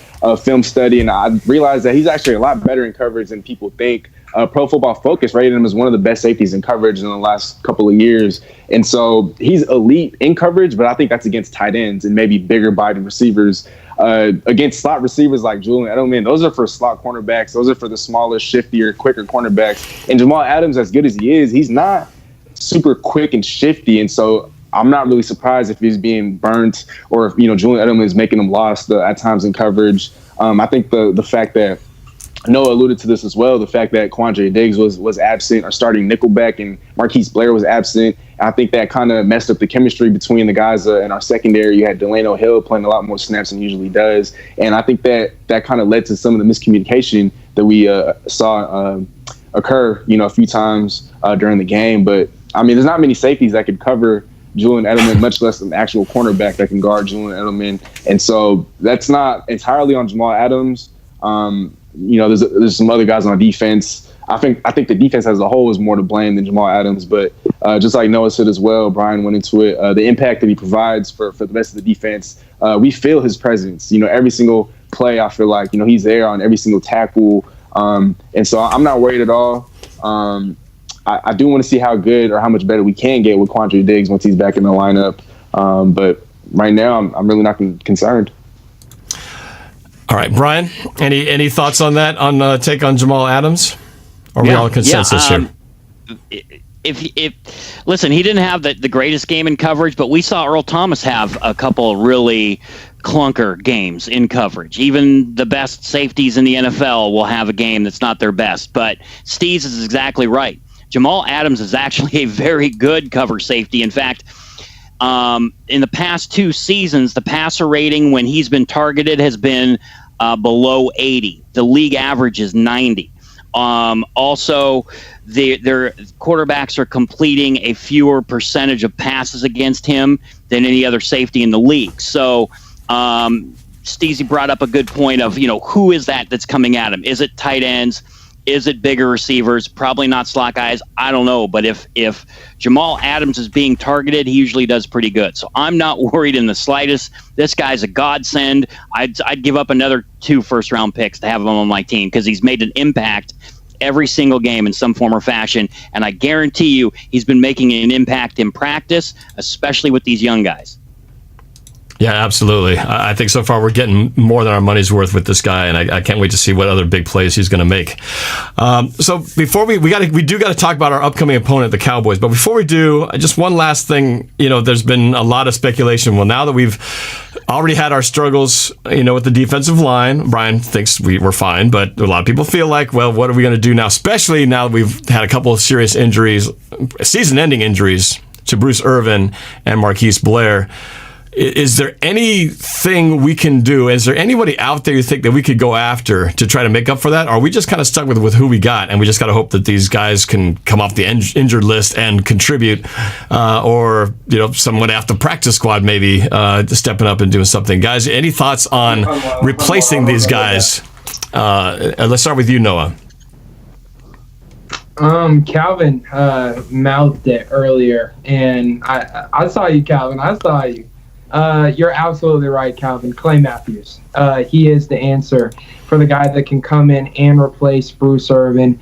film study, and I realized that he's actually a lot better in coverage than people think. Pro Football Focus rated him as one of the best safeties in coverage in the last couple of years. And so he's elite in coverage, but I think that's against tight ends and maybe bigger bodied receivers. Against slot receivers like Julian Edelman, those are for slot cornerbacks. Those are for the smaller, shiftier, quicker cornerbacks. And Jamal Adams, as good as he is, he's not super quick and shifty. And so I'm not really surprised if he's being burnt or if, Julian Edelman is making him lost at times in coverage. I think the fact that Noah alluded to this as well, the fact that Quandre Diggs was absent, or starting nickelback, and Marquise Blair was absent. I think that kind of messed up the chemistry between the guys in our secondary. You had Delano Hill playing a lot more snaps than he usually does. And I think that kind of led to some of the miscommunication that we saw occur, a few times during the game. But, I mean, there's not many safeties that could cover Julian Edelman, much less an actual cornerback that can guard Julian Edelman. And so that's not entirely on Jamal Adams. There's some other guys on defense. I think the defense as a whole is more to blame than Jamal Adams. But just like Noah said as well, Brian went into it, the impact that he provides for the rest of the defense, we feel his presence. Every single play, I feel like, he's there on every single tackle. And so I'm not worried at all. I do want to see how good or how much better we can get with Quandre Diggs once he's back in the lineup. But right now, I'm really not concerned. All right, Brian, any thoughts on that, on take on Jamal Adams? Are we all in consensus here? Listen, he didn't have the greatest game in coverage, but we saw Earl Thomas have a couple really clunker games in coverage. Even the best safeties in the NFL will have a game that's not their best. But Steez is exactly right. Jamal Adams is actually a very good cover safety. In fact, in the past 2 seasons, the passer rating when he's been targeted has been below 80. The league average is 90. Also, their quarterbacks are completing a fewer percentage of passes against him than any other safety in the league. So, Steezy brought up a good point of, who is that's coming at him? Is it tight ends? Is it bigger receivers? Probably not slot guys. I don't know. But if Jamal Adams is being targeted, he usually does pretty good. So I'm not worried in the slightest. This guy's a godsend. I'd give up another 2 first-round picks to have him on my team because he's made an impact every single game in some form or fashion. And I guarantee you he's been making an impact in practice, especially with these young guys. Yeah, absolutely. I think so far we're getting more than our money's worth with this guy, and I can't wait to see what other big plays he's going to make. So before we do got to talk about our upcoming opponent, the Cowboys. But before we do, just one last thing. There's been a lot of speculation. Well, now that we've already had our struggles, with the defensive line, Brian thinks we're fine, but a lot of people feel like, well, what are we going to do now? Especially now that we've had a couple of serious injuries, season-ending injuries to Bruce Irvin and Marquise Blair. Is there anything we can do? Is there anybody out there you think that we could go after to try to make up for that? Or are we just kind of stuck with who we got, and we just got to hope that these guys can come off the injured list and contribute, or someone off the practice squad maybe stepping up and doing something? Guys, any thoughts on replacing these guys? Let's start with you, Noah. Calvin mouthed it earlier, and I saw you, Calvin. I saw you. You're absolutely right, Calvin. Clay Matthews. He is the answer for the guy that can come in and replace Bruce Irvin.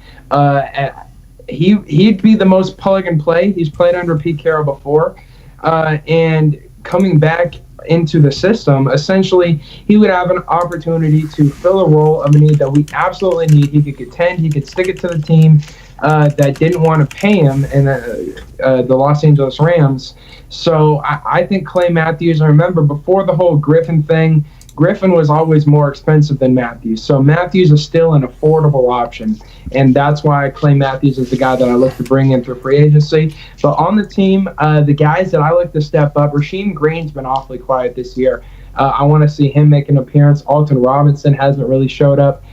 He'd be the most plug and play. He's played under Pete Carroll before. And coming back into the system, essentially, he would have an opportunity to fill a role of a need that we absolutely need. He could contend. He could stick it to the team that didn't want to pay him, and the Los Angeles Rams. So I think Clay Matthews, I remember before the whole Griffin thing, Griffin was always more expensive than Matthews. So Matthews is still an affordable option. And that's why Clay Matthews is the guy that I look to bring in through free agency. But on the team, the guys that I look to step up, Rasheem Green's been awfully quiet this year. I want to see him make an appearance. Alton Robinson hasn't really showed up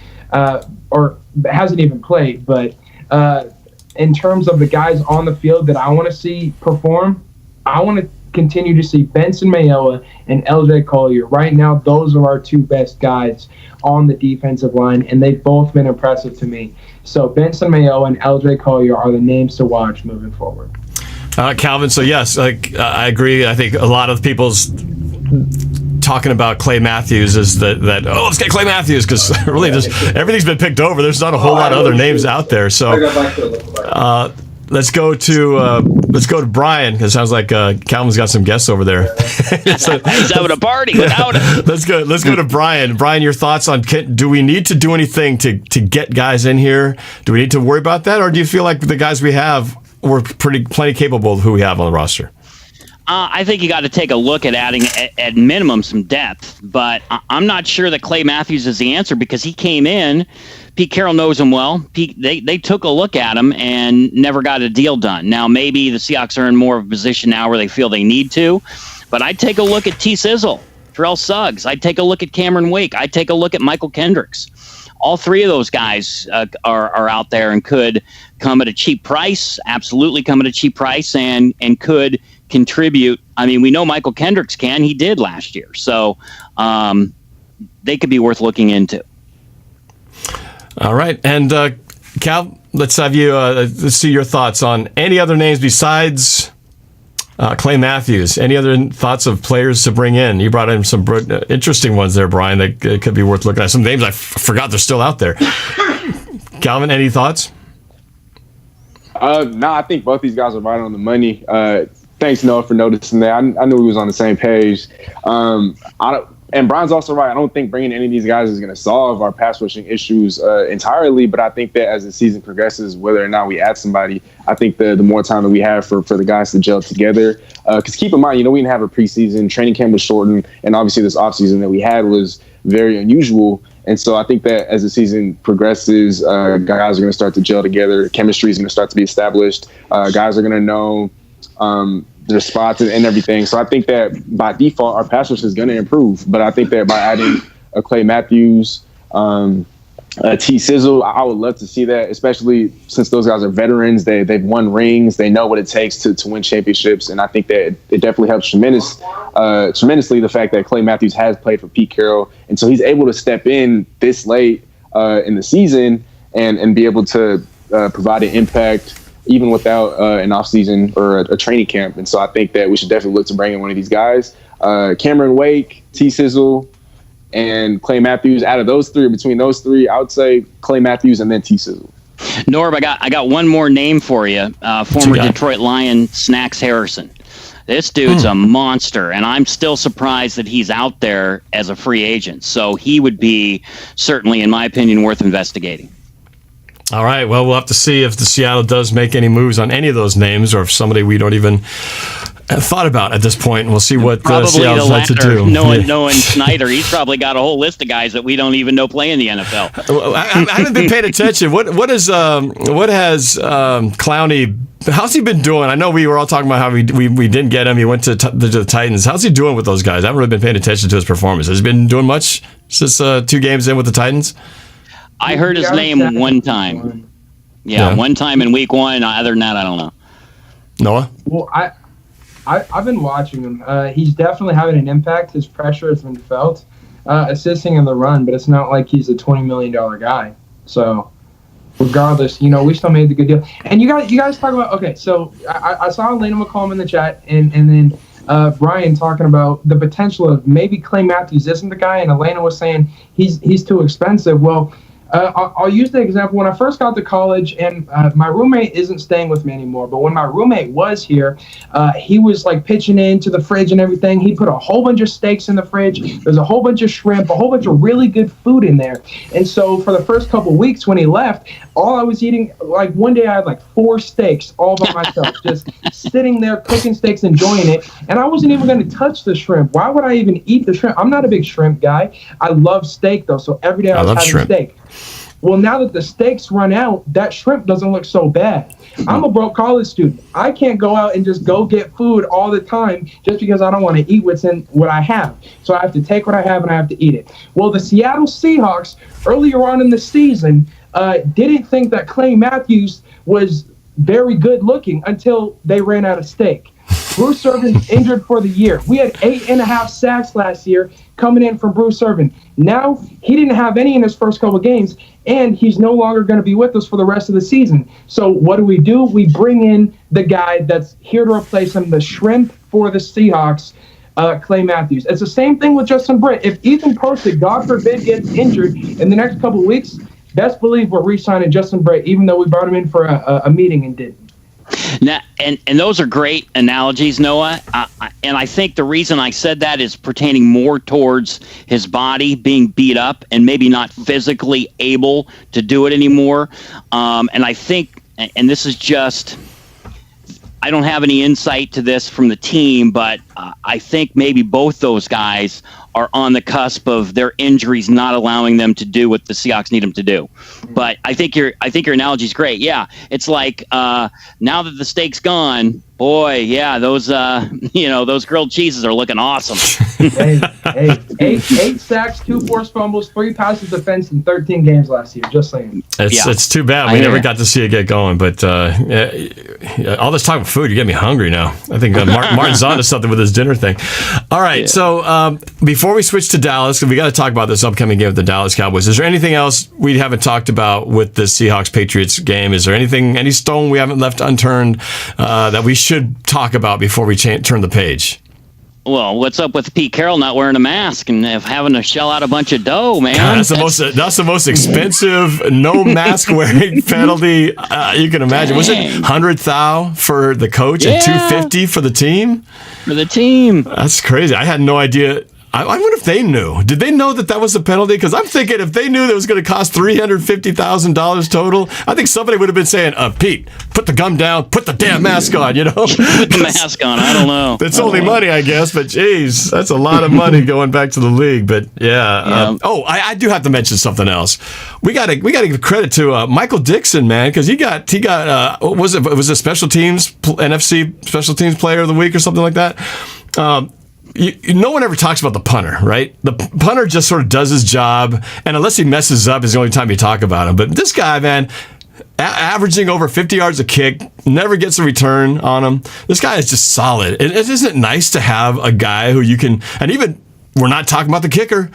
or hasn't even played. But in terms of the guys on the field that I want to see perform, I want to continue to see Benson Mayowa and LJ Collier. Right now, those are our 2 best guys on the defensive line, and they've both been impressive to me. So Benson Mayowa and LJ Collier are the names to watch moving forward. Calvin, so yes, I agree. I think a lot of people's talking about Clay Matthews is that let's get Clay Matthews, because really everything's been picked over. There's not a whole lot of other names out there. So let's go to Brian, because it sounds like Calvin's got some guests over there. He's having a party without him. Let's go to Brian. Brian, your thoughts on, do we need to do anything to get guys in here? Do we need to worry about that, or do you feel like the guys we have, we're plenty capable of who we have on the roster? I think you got to take a look at adding, at minimum, some depth. But I'm not sure that Clay Matthews is the answer, because he came in. Pete Carroll knows him well. They took a look at him and never got a deal done. Now, maybe the Seahawks are in more of a position now where they feel they need to. But I'd take a look at T. Sizzle, Terrell Suggs. I'd take a look at Cameron Wake. I'd take a look at Michael Kendricks. All three of those guys are out there and could come at a cheap price, absolutely come at a cheap price, and could contribute. I mean, we know Michael Kendricks can. He did last year. So they could be worth looking into. All right. And Cal, let's have you let's see your thoughts on any other names besides Clay Matthews. Any other thoughts of players to bring in? You brought in some interesting ones there, Brian, that could be worth looking at. Some names I forgot they're still out there. Calvin, any thoughts? No, I think both these guys are right on the money. Thanks, Noah, for noticing that. I knew we was on the same page. And Brian's also right. I don't think bringing any of these guys is going to solve our pass rushing issues entirely, but I think that as the season progresses, whether or not we add somebody, I think the more time that we have for the guys to gel together. Because keep in mind, we didn't have a preseason. Training camp was shortened, and obviously this offseason that we had was very unusual. And so I think that as the season progresses, guys are going to start to gel together. Chemistry is going to start to be established. Guys are going to know their spots and everything. So I think that by default, our pass rush is going to improve. But I think that by adding a Clay Matthews, a T. Sizzle, I would love to see that, especially since those guys are veterans. They've won rings. They know what it takes to win championships. And I think that it definitely helps tremendously the fact that Clay Matthews has played for Pete Carroll. And so he's able to step in this late in the season and be able to provide an impact even without an offseason or a training camp. And so I think that we should definitely look to bring in one of these guys. Cameron Wake, T. Sizzle, and Clay Matthews. Out of those three, between those three, I would say Clay Matthews and then T. Sizzle. Norb, I got one more name for you. Former Detroit Lion Snacks Harrison. This dude's a monster, and I'm still surprised that he's out there as a free agent. So he would be certainly, in my opinion, worth investigating. All right. Well, we'll have to see if the Seattle does make any moves on any of those names, or if somebody we don't even thought about at this point. And we'll see what Seattle's like to do. Knowing Snyder, he's probably got a whole list of guys that we don't even know play in the NFL. I haven't been paying attention. What has Clowney? How's he been doing? I know we were all talking about how we didn't get him. He went to the Titans. How's he doing with those guys? I haven't really been paying attention to his performance. Has he been doing much since 2 games in with the Titans? I heard his name one time. Yeah, one time in week 1. Other than that, I don't know. Noah? Well, I've been watching him. He's definitely having an impact. His pressure has been felt, assisting in the run, but it's not like he's a $20 million guy. So, regardless, we still made the good deal. And you guys talk about, okay, so I saw Elena McCollum in the chat, and then Brian talking about the potential of maybe Clay Matthews isn't the guy, and Elena was saying he's too expensive. Well, I'll use the example. When I first got to college, and my roommate isn't staying with me anymore, but when my roommate was here, he was like pitching into the fridge and everything. He put a whole bunch of steaks in the fridge. There's a whole bunch of shrimp, a whole bunch of really good food in there. And so for the first couple of weeks when he left, all I was eating, like one day I had like 4 steaks all by myself, just sitting there cooking steaks, enjoying it. And I wasn't even going to touch the shrimp. Why would I even eat the shrimp? I'm not a big shrimp guy. I love steak though, so every day I was having steak. Well, now that the steaks run out, that shrimp doesn't look so bad. I'm a broke college student. I can't go out and just go get food all the time just because I don't want to eat what's in what I have. So I have to take what I have and I have to eat it. Well, the Seattle Seahawks, earlier on in the season, didn't think that Clay Matthews was very good looking until they ran out of steak. Bruce Irvin's injured for the year. We had 8.5 sacks last year coming in from Bruce Irvin. Now, he didn't have any in his first couple of games, and he's no longer going to be with us for the rest of the season. So what do? We bring in the guy that's here to replace him, the shrimp for the Seahawks. Clay Matthews. It's the same thing with Justin Britt. If Ethan Posted, God forbid, gets injured in the next couple of weeks, best believe we're re-signing Justin Britt, even though we brought him in for a meeting and didn't. Now, and those are great analogies, Noah. And I think the reason I said that is pertaining more towards his body being beat up and maybe not physically able to do it anymore. And I think, and this is just, I don't have any insight to this from the team, but I think maybe both those guys are on the cusp of their injuries not allowing them to do what the Seahawks need them to do. But I think your analogy is great. Yeah, it's like now that the steak's gone, boy, yeah, those those grilled cheeses are looking awesome. hey, 8 sacks, 2 forced fumbles, 3 passes defense in 13 games last year. Just saying. It's too bad we never got to see it get going. But all this talk about food, you get me hungry now. I think Martin's on to something with his dinner thing. All right, so before we switch to Dallas, we got to talk about this upcoming game with the Dallas Cowboys. Is there anything else we haven't talked about with the Seahawks-Patriots game? Is there any stone we haven't left unturned that we should talk about before we turn the page? Well, what's up with Pete Carroll not wearing a mask and having to shell out a bunch of dough, man? God, that's the most expensive no mask wearing penalty you can imagine. Was it $100,000 for the coach and $250 for the team? For the team. That's crazy. I had no idea. I wonder if they knew. Did they know that was a penalty? Because I'm thinking if they knew that it was going to cost $350,000 total, I think somebody would have been saying, Pete, put the gum down, put the damn mask on, Put the mask on. I don't know. It's only money, I guess, but geez, that's a lot of money going back to the league. But yeah. I do have to mention something else. We got to give credit to Michael Dixon, man, because he got was it special teams, NFC special teams player of the week or something like that. No one ever talks about the punter, right? The punter just sort of does his job, and unless he messes up is the only time you talk about him. But this guy, man, averaging over 50 yards a kick, never gets a return on him. This guy is just solid. Isn't it nice to have a guy who you can, and even, we're not talking about the kicker.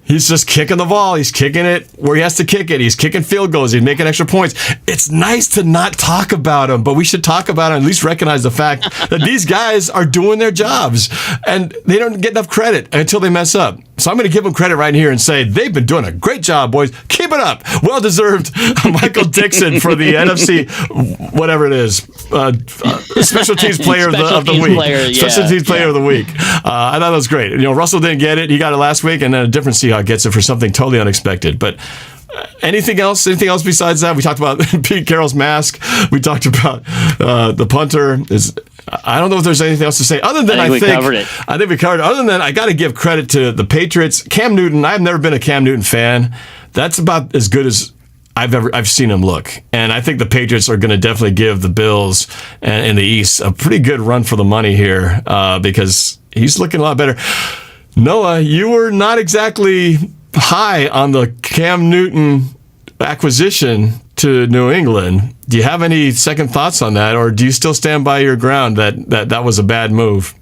He's just kicking the ball. He's kicking it where he has to kick it. He's kicking field goals. He's making extra points. It's nice to not talk about him, but we should talk about him and at least recognize the fact that these guys are doing their jobs, and they don't get enough credit until they mess up. So I'm going to give them credit right here and say they've been doing a great job, boys. Keep it up. Well-deserved Michael Dixon for the NFC, whatever it is, Special Teams Player of the Week. Special Teams Player of the Week. I thought that was great. Russell didn't get it. He got it last week, and then a different Seahawk gets it for something totally unexpected. But anything else besides that? We talked about Pete Carroll's mask. We talked about the punter. I don't know if there's anything else to say other than I think we covered it. I think we covered it. Other than that, I got to give credit to the Patriots. Cam Newton, I've never been a Cam Newton fan. That's about as good as I've seen him look. And I think the Patriots are going to definitely give the Bills in the East a pretty good run for the money here because he's looking a lot better. Noah, you were not exactly high on the Cam Newton acquisition to New England. Do you have any second thoughts on that, or do you still stand by your ground that was a bad move?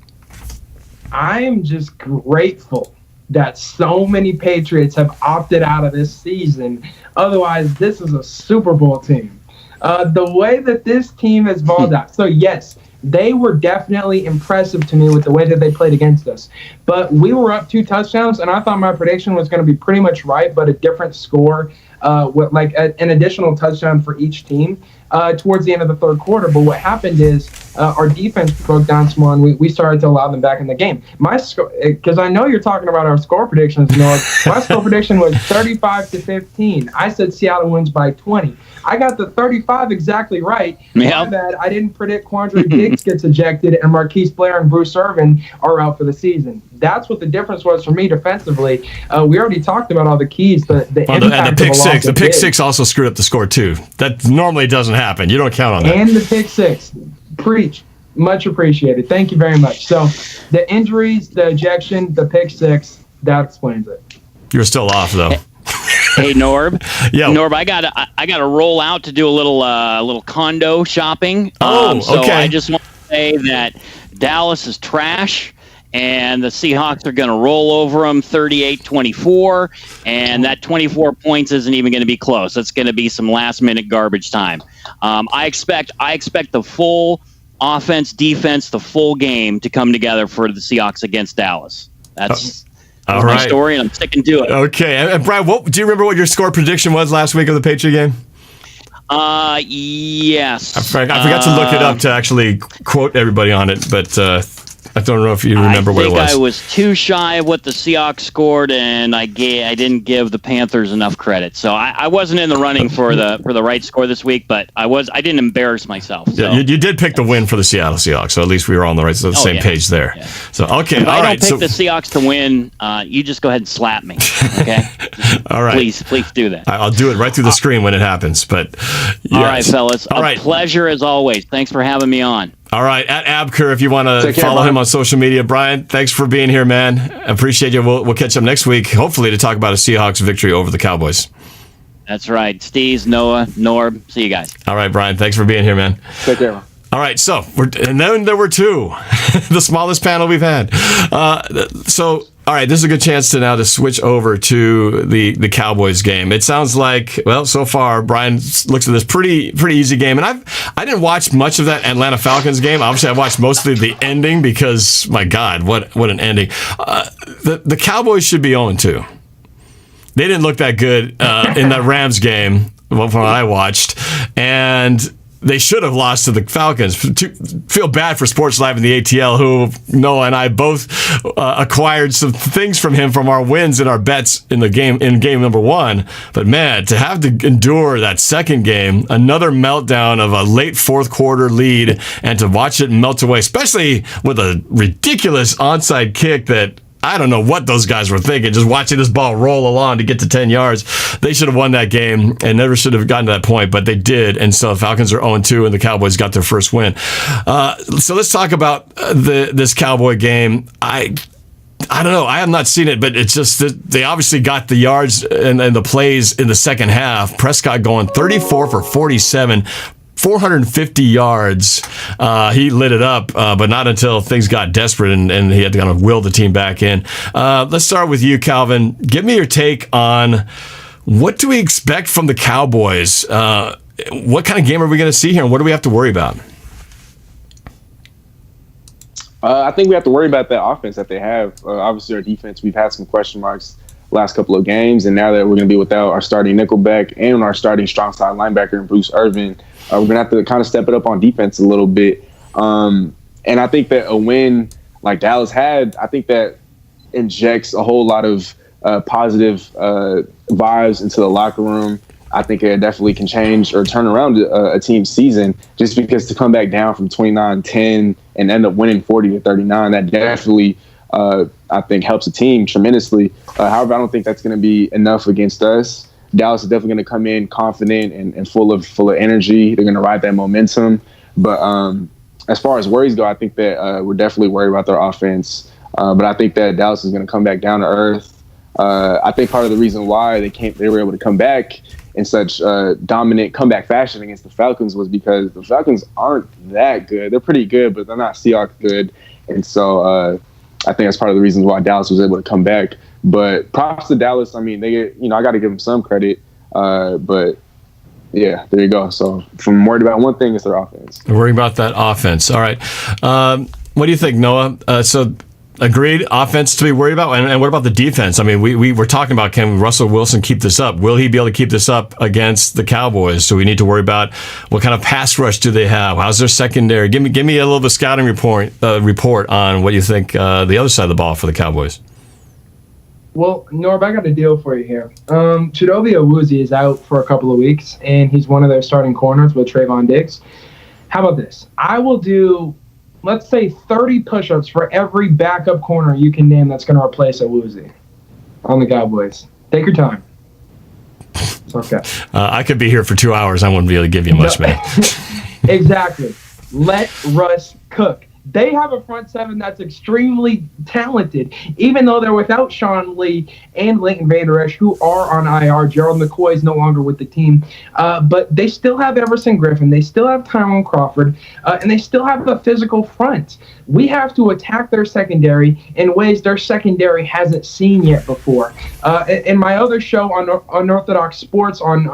I am just grateful that so many Patriots have opted out of this season. Otherwise, this is a Super Bowl team. The way that this team has balled out. So, yes, they were definitely impressive to me with the way that they played against us. But we were up 2 touchdowns, and I thought my prediction was going to be pretty much right, but a different score, with like an additional touchdown for each team towards the end of the third quarter. But what happened is our defense broke down small, and we started to allow them back in the game. My score, because I know you're talking about our score predictions, Noah. My score prediction was 35-15. I said Seattle wins by 20. I got the 35 exactly right. My bad. I didn't predict Quandre Diggs gets ejected and Marquise Blair and Bruce Irvin are out for the season. That's what the difference was for me defensively. We already talked about all the keys. The pick six. The pick six also screwed up the score too. That normally doesn't happen. You don't count on that. And the pick six. Preach. Much appreciated. Thank you very much. So the injuries, the ejection, the pick six, that explains it. You're still off though. Hey Norb, yeah. Norb, I got to roll out to do a little condo shopping. So okay. I just want to say that Dallas is trash, and the Seahawks are going to roll over them 38-24, and that 24 points isn't even going to be close. It's going to be some last minute garbage time. I expect the full offense, defense, the full game to come together for the Seahawks against Dallas. That's my story, and I'm sticking to it. Okay. And Brian, do you remember what your score prediction was last week of the Patriot game? Yes. I forgot to look it up to actually quote everybody on it, but I don't know if you remember what it was. I think I was too shy of what the Seahawks scored, and I didn't give the Panthers enough credit. So I wasn't in the running for the right score this week, but I didn't embarrass myself. So. Yeah, you did pick the win for the Seattle Seahawks, so at least we were on the same page there. Yeah. So okay, if I don't pick the Seahawks to win, you just go ahead and slap me. Okay. All right. Please do that. I'll do it right through the screen when it happens. But yes. All right, fellas. Pleasure as always. Thanks for having me on. All right, at Abker, if you want to follow him on social media. Brian, thanks for being here, man. Appreciate you. We'll catch up next week, hopefully, to talk about a Seahawks victory over the Cowboys. That's right. Steez, Noah, Norb. See you guys. All right, Brian. Thanks for being here, man. Take care. All right, and then there were two, the smallest panel we've had. All right, this is a good chance to switch over to the Cowboys game. It sounds like, well, so far, Brian looks at this pretty easy game. And I didn't watch much of that Atlanta Falcons game. Obviously, I watched mostly the ending because, my God, what an ending. The Cowboys should be 0-2. They didn't look that good in that Rams game from what I watched. And they should have lost to the Falcons. Feel bad for Sports Live and the ATL, who Noah and I both acquired some things from him from our wins and our bets in game number one. But man, to have to endure that second game, another meltdown of a late fourth quarter lead, and to watch it melt away, especially with a ridiculous onside kick that I don't know what those guys were thinking, just watching this ball roll along to get to 10 yards. They should have won that game and never should have gotten to that point, but they did. And so the Falcons are 0-2, and the Cowboys got their first win. So let's talk about this Cowboy game. I don't know. I have not seen it, but it's just that they obviously got the yards and the plays in the second half. Prescott going 34 for 47. 450 yards. He lit it up, but not until things got desperate and he had to kind of will the team back in. Let's start with you, Calvin. Give me your take on what do we expect from the Cowboys? What kind of game are we going to see here, and what do we have to worry about? I think we have to worry about that offense that they have. Obviously, our defense, we've had some question marks last couple of games, and now that we're going to be without our starting nickelback and our starting strong side linebacker in Bruce Irvin, we're going to have to kind of step it up on defense a little bit. And I think that a win like Dallas had, I think that injects a whole lot of positive vibes into the locker room. I think it definitely can change or turn around a team's season, just because to come back down from 29-10 and end up winning 40-39, that definitely I think helps a team tremendously. However, I don't think that's going to be enough against us. Dallas is definitely going to come in confident and full of energy. They're going to ride that momentum. But as far as worries go, I think that we're definitely worried about their offense. But I think that Dallas is going to come back down to earth. I think part of the reason why they were able to come back in such dominant comeback fashion against the Falcons was because the Falcons aren't that good. They're pretty good, but they're not Seahawks good. And so I think that's part of the reasons why Dallas was able to come back. But props to Dallas. I mean, I got to give them some credit. But yeah, there you go. So if I'm worried about one thing, it's their offense. Worrying about that offense. All right. What do you think, Noah? So agreed, offense to be worried about. And what about the defense? I mean, we were talking about, can Russell Wilson keep this up? Will he be able to keep this up against the Cowboys? So we need to worry about what kind of pass rush do they have? How's their secondary? Give me a little bit of scouting report on what you think the other side of the ball for the Cowboys. Well, Norb, I got a deal for you here. Chidobe Awuzie is out for a couple of weeks, and he's one of their starting corners with Trayvon Diggs. How about this? I will do, let's say, 30 push-ups for every backup corner you can name that's going to replace Awuzie on the Cowboys. Take your time. It's okay. I could be here for 2 hours. I wouldn't be able to give you much, man. Exactly. Let Russ cook. They have a front seven that's extremely talented, even though they're without Sean Lee and Leighton Vander Esch, who are on IR. Gerald McCoy is no longer with the team. But they still have Everson Griffin. They still have Tyrone Crawford. And they still have a physical front. We have to attack their secondary in ways their secondary hasn't seen yet before. In my other show on Unorthodox Sports on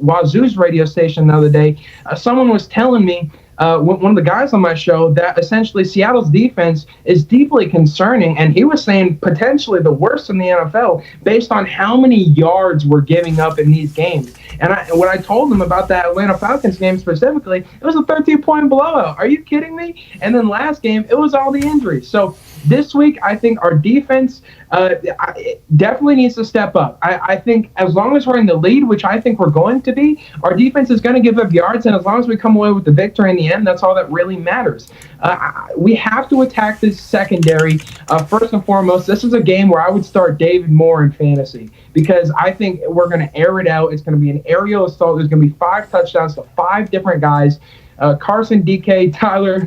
Wazoo's radio station the other day, someone was telling me one of the guys on my show that essentially Seattle's defense is deeply concerning, and he was saying potentially the worst in the NFL based on how many yards we're giving up in these games. And when I told him about that Atlanta Falcons game specifically, it was a 13-point blowout. Are you kidding me? And then last game, it was all the injuries. So this week, I think our defense definitely needs to step up. I think as long as we're in the lead, which I think we're going to be, our defense is going to give up yards, and as long as we come away with the victory in the end, that's all that really matters. We have to attack this secondary. First and foremost, this is a game where I would start David Moore in fantasy because I think we're going to air it out. It's going to be an aerial assault. There's going to be 5 touchdowns to 5 different guys. Carson, DK, Tyler,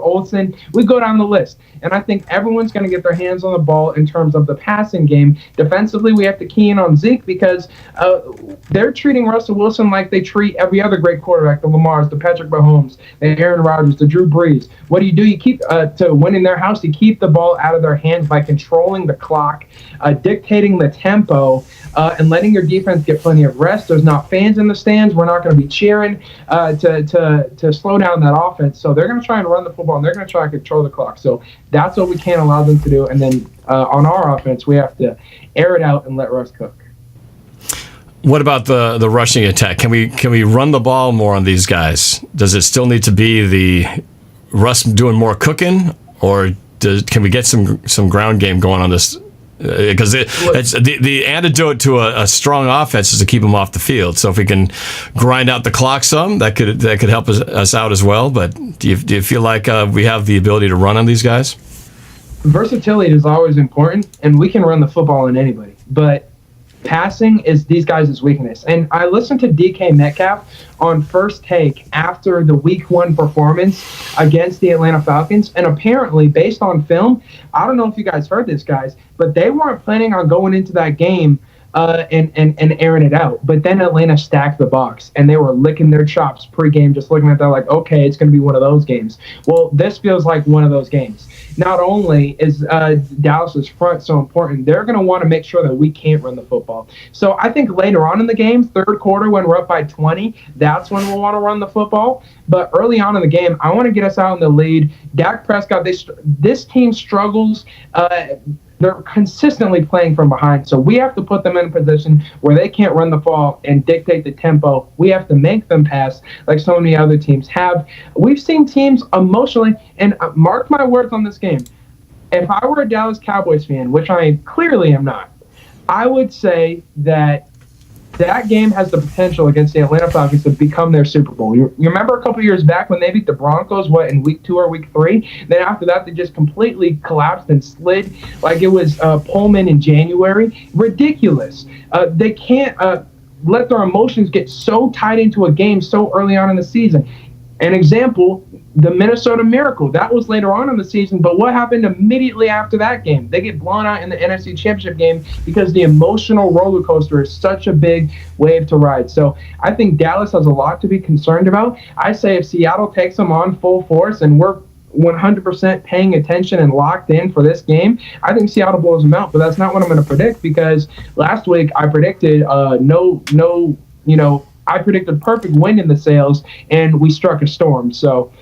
Olsen, we go down the list. And I think everyone's going to get their hands on the ball in terms of the passing game. Defensively, we have to key in on Zeke because they're treating Russell Wilson like they treat every other great quarterback, the Lamars, the Patrick Mahomes, the Aaron Rodgers, the Drew Brees. What do? You keep to win in their house, you keep the ball out of their hands by controlling the clock, dictating the tempo, and letting your defense get plenty of rest. There's not fans in the stands. We're not going to be cheering to slow down that offense. So they're going to try and run the football, and they're going to try and control the clock. So that's what we can't allow them to do. And then on our offense, we have to air it out and let Russ cook. What about the rushing attack? Can we run the ball more on these guys? Does it still need to be the Russ doing more cooking, or can we get some ground game going on this? Because it's the antidote to a strong offense is to keep them off the field. So if we can grind out the clock some, that could help us out as well. But do you feel like we have the ability to run on these guys? Versatility is always important, and we can run the football on anybody. But passing is these guys' weakness. And I listened to DK Metcalf on First Take after the Week 1 performance against the Atlanta Falcons. And apparently, based on film, I don't know if you guys heard this, guys, but they weren't planning on going into that game and airing it out. But then Atlanta stacked the box, and they were licking their chops pregame, just looking at that like, okay, it's going to be one of those games. Well, this feels like one of those games. Not only is Dallas's front so important, they're going to want to make sure that we can't run the football. So I think later on in the game, third quarter when we're up by 20, that's when we'll want to run the football. But early on in the game, I want to get us out in the lead. Dak Prescott, this team struggles. They're consistently playing from behind, so we have to put them in a position where they can't run the ball and dictate the tempo. We have to make them pass like so many other teams have. We've seen teams emotionally, and mark my words on this game, if I were a Dallas Cowboys fan, which I clearly am not, I would say that game has the potential against the Atlanta Falcons to become their Super Bowl. You remember a couple years back when they beat the Broncos, in week 2 or week 3? Then after that, they just completely collapsed and slid like it was Pullman in January. Ridiculous. They can't let their emotions get so tied into a game so early on in the season. An example, the Minnesota Miracle. That was later on in the season, but what happened immediately after that game? They get blown out in the NFC Championship game because the emotional roller coaster is such a big wave to ride. So I think Dallas has a lot to be concerned about. I say if Seattle takes them on full force and we're 100% paying attention and locked in for this game, I think Seattle blows them out, but that's not what I'm going to predict because last week I predicted I predicted perfect wind in the sails, and we struck a storm. So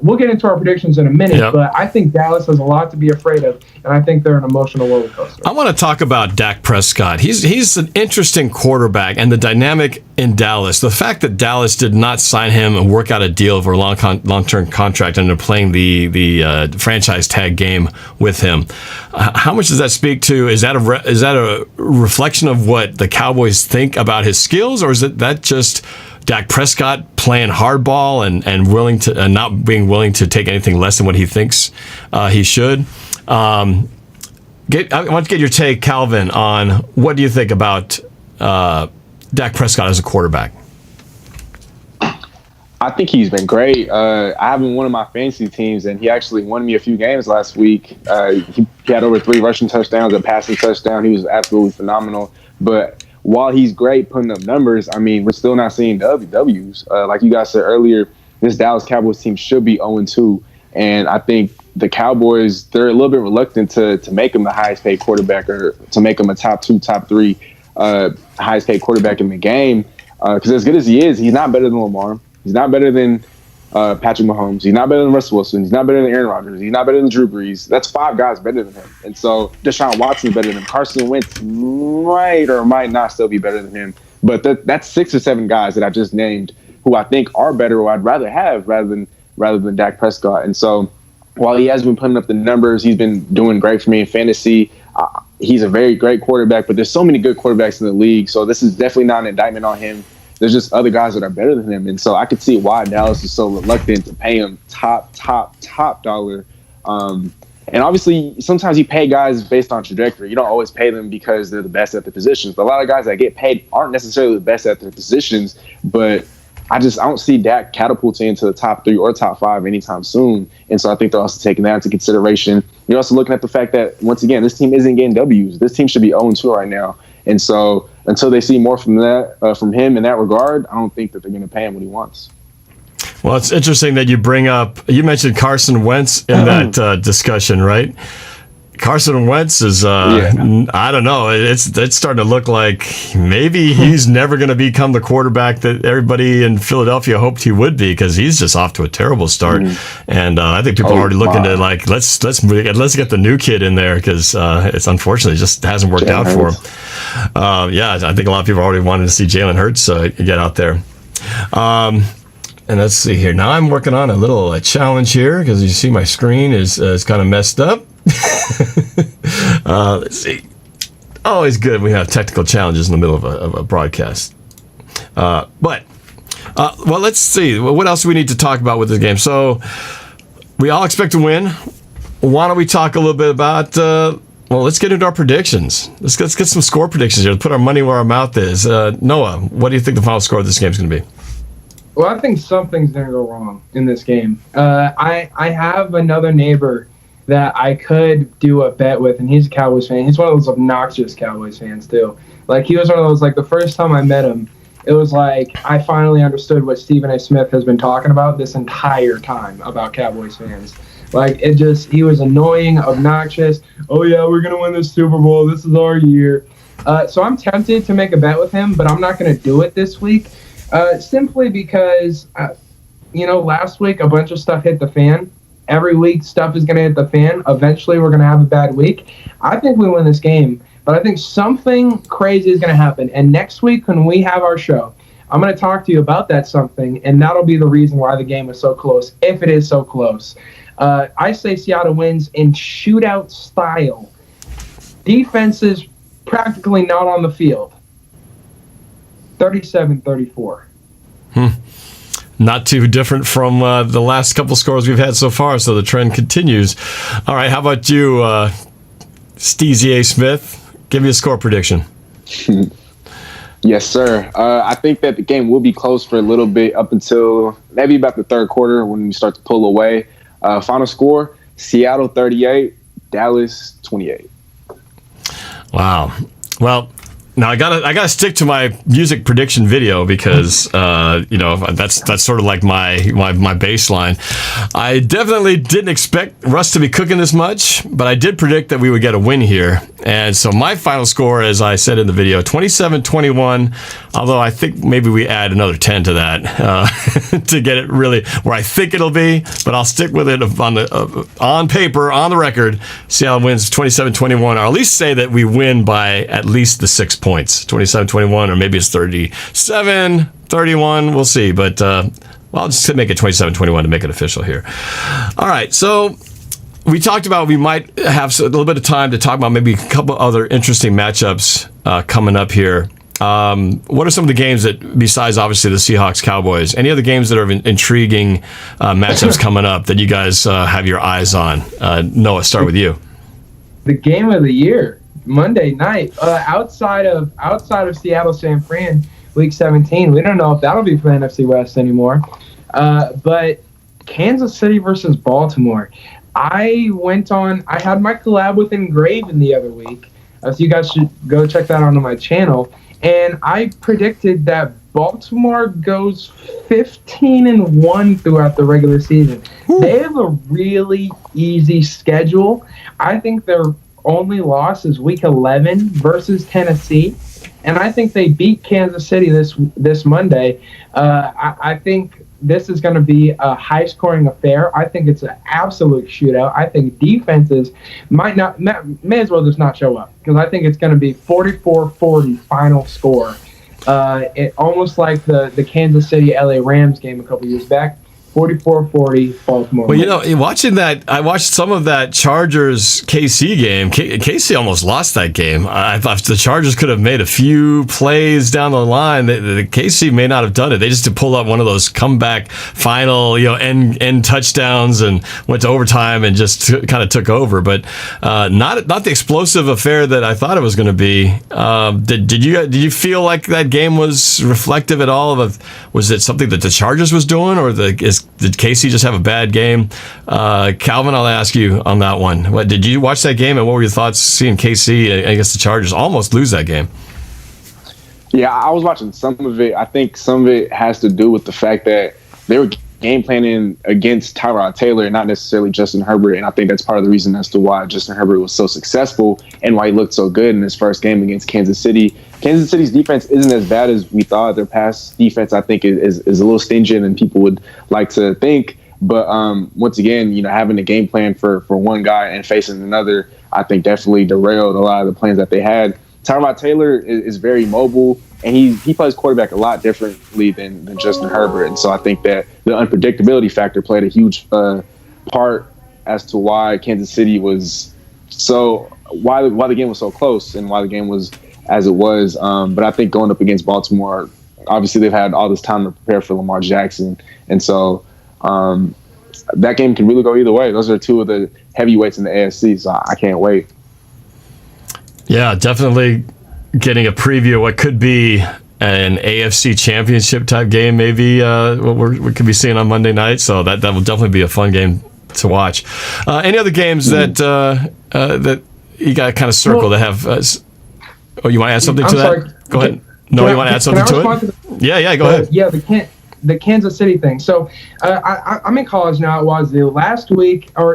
we'll get into our predictions in a minute, but I think Dallas has a lot to be afraid of, and I think they're an emotional roller coaster. I want to talk about Dak Prescott. He's an interesting quarterback, and the dynamic in Dallas. The fact that Dallas did not sign him and work out a deal for a long-term contract and they're playing the franchise tag game with him. How much does that speak to? Is that a reflection of what the Cowboys think about his skills, or is that just Dak Prescott playing hardball and willing to not being willing to take anything less than what he thinks he should? I want to get your take, Calvin, on what do you think about Dak Prescott as a quarterback? I think he's been great. I have him in one of my fantasy teams, and he actually won me a few games last week. He had over 3 rushing touchdowns, a passing touchdown. He was absolutely phenomenal. But while he's great putting up numbers, I mean, we're still not seeing W's. Like you guys said earlier, this Dallas Cowboys team should be 0-2. And I think the Cowboys, they're a little bit reluctant to make him the highest paid quarterback or to make him a top 2, top 3 highest paid quarterback in the game. Because as good as he is, he's not better than Lamar. He's not better than Patrick Mahomes. He's not better than Russell Wilson. He's not better than Aaron Rodgers. He's not better than Drew Brees. That's 5 guys better than him. And so Deshaun Watson is better than him. Carson Wentz might or might not still be better than him. But that's 6 or 7 guys that I just named who I think are better or I'd rather have rather than Dak Prescott. And so while he has been putting up the numbers, he's been doing great for me in fantasy. He's a very great quarterback, but there's so many good quarterbacks in the league. So this is definitely not an indictment on him. There's just other guys that are better than him. And so I could see why Dallas is so reluctant to pay him top dollar. And obviously, sometimes you pay guys based on trajectory. You don't always pay them because they're the best at the positions. But a lot of guys that get paid aren't necessarily the best at their positions. But I don't see Dak catapulting into the top 3 or top 5 anytime soon. And so I think they're also taking that into consideration. You're also looking at the fact that, once again, this team isn't getting W's. This team should be 0-2 right now. And so until they see more from him in that regard, I don't think that they're going to pay him what he wants. Well, it's interesting that you mentioned Carson Wentz in that discussion, right? Carson Wentz is, I don't know, it's starting to look like maybe he's never going to become the quarterback that everybody in Philadelphia hoped he would be, because he's just off to a terrible start. And I think people are already looking to, like, let's get the new kid in there, because it's unfortunately just hasn't worked out for him. I think a lot of people already wanted to see Jalen Hurts get out there. And let's see here. Now I'm working on a little challenge here, because you see my screen is kind of messed up. Let's see. Always good when we have technical challenges in the middle of a broadcast. Well, let's see. What else do we need to talk about with this game? So we all expect to win. Why don't we talk a little bit about? Let's get into our predictions. Let's get some score predictions here. Let's put our money where our mouth is. Noah, what do you think the final score of this game is going to be? Well, I think something's going to go wrong in this game. I have another neighbor that I could do a bet with, and he's a Cowboys fan. He's one of those obnoxious Cowboys fans, too. Like, he was one of those, like, the first time I met him, it was like I finally understood what Stephen A. Smith has been talking about this entire time about Cowboys fans. Like, he was annoying, obnoxious. Oh, yeah, we're going to win this Super Bowl. This is our year. So I'm tempted to make a bet with him, but I'm not going to do it this week. Simply because, last week a bunch of stuff hit the fan. Every week stuff is going to hit the fan. Eventually we're going to have a bad week. I think we win this game, but I think something crazy is going to happen. And next week when we have our show, I'm going to talk to you about that something, and that'll be the reason why the game is so close, if it is so close. I say Seattle wins in shootout style. Defense is practically not on the field. 37-34. Not too different from the last couple scores we've had so far, so the trend continues. All right, how about you, Stevie A. Smith? Give me a score prediction. Yes, sir. I think that the game will be close for a little bit up until maybe about the third quarter when we start to pull away. Final score, Seattle 38, Dallas 28. Wow. Well, now I gotta stick to my music prediction video because that's sort of like my baseline. I definitely didn't expect Russ to be cooking this much, but I did predict that we would get a win here. And so my final score, as I said in the video, 27-21, although I think maybe we add another 10 to that to get it really where I think it'll be, but I'll stick with it on paper, on the record. Seattle wins 27-21, or at least say that we win by at least the 6 points, 27-21, or maybe it's 37-31, we'll see. But I'll just make it 27-21 to make it official here. All right, so we talked about we might have a little bit of time to talk about maybe a couple other interesting matchups coming up here. What are some of the games that, besides obviously the Seahawks-Cowboys, any other games that are intriguing matchups coming up that you guys have your eyes on? Noah, start with you. The game of the year, Monday night, outside of Seattle San Fran, Week 17. We don't know if that'll be for the NFC West anymore. But Kansas City versus Baltimore. I had my collab with Engraven the other week. So you guys should go check that out on my channel. And I predicted that Baltimore goes 15-1 throughout the regular season. Ooh. They have a really easy schedule. I think they're only loss is Week 11 versus Tennessee, and I think they beat Kansas City this Monday. I think this is going to be a high-scoring affair. I think it's an absolute shootout. I think defenses may as well just not show up, because I think it's going to be 44-40 final score. It almost like the Kansas City LA Rams game a couple years back. 44-40 Baltimore. Well, you know, watching that, I watched some of that Chargers KC game. KC almost lost that game. I thought the Chargers could have made a few plays down the line. The KC may not have done it. They just pulled up one of those comeback final, end touchdowns and went to overtime and just kind of took over. But not the explosive affair that I thought it was going to be. Did you feel like that game was reflective at all of? Was it something that the Chargers was doing, or did KC just have a bad game? Calvin, I'll ask you on that one. Did you watch that game, and what were your thoughts seeing KC against the Chargers almost lose that game? Yeah, I was watching some of it. I think some of it has to do with the fact that they were game planning against Tyrod Taylor and not necessarily Justin Herbert, and I think that's part of the reason as to why Justin Herbert was so successful and why he looked so good in his first game against Kansas City. Kansas City's defense isn't as bad as we thought. Their pass defense, I think, is a little stingy than people would like to think. But once again, having a game plan for one guy and facing another, I think definitely derailed a lot of the plans that they had. Tyrod Taylor is very mobile, and he plays quarterback a lot differently than Justin Herbert. And so I think that the unpredictability factor played a huge part as to why Kansas City was why the game was so close and why the game was as it was. But I think going up against Baltimore, obviously they've had all this time to prepare for Lamar Jackson. And so that game can really go either way. Those are two of the heavyweights in the AFC, so I can't wait. Yeah, definitely getting a preview of what could be an AFC championship type game, maybe what we could be seeing on Monday night. So that will definitely be a fun game to watch. Any other games that you got kind of circled that have... you want to add something to that? Go ahead. No, you want to add something to it? Yeah, go ahead. Yeah, the Kansas City thing. So I'm in college now at Wazoo.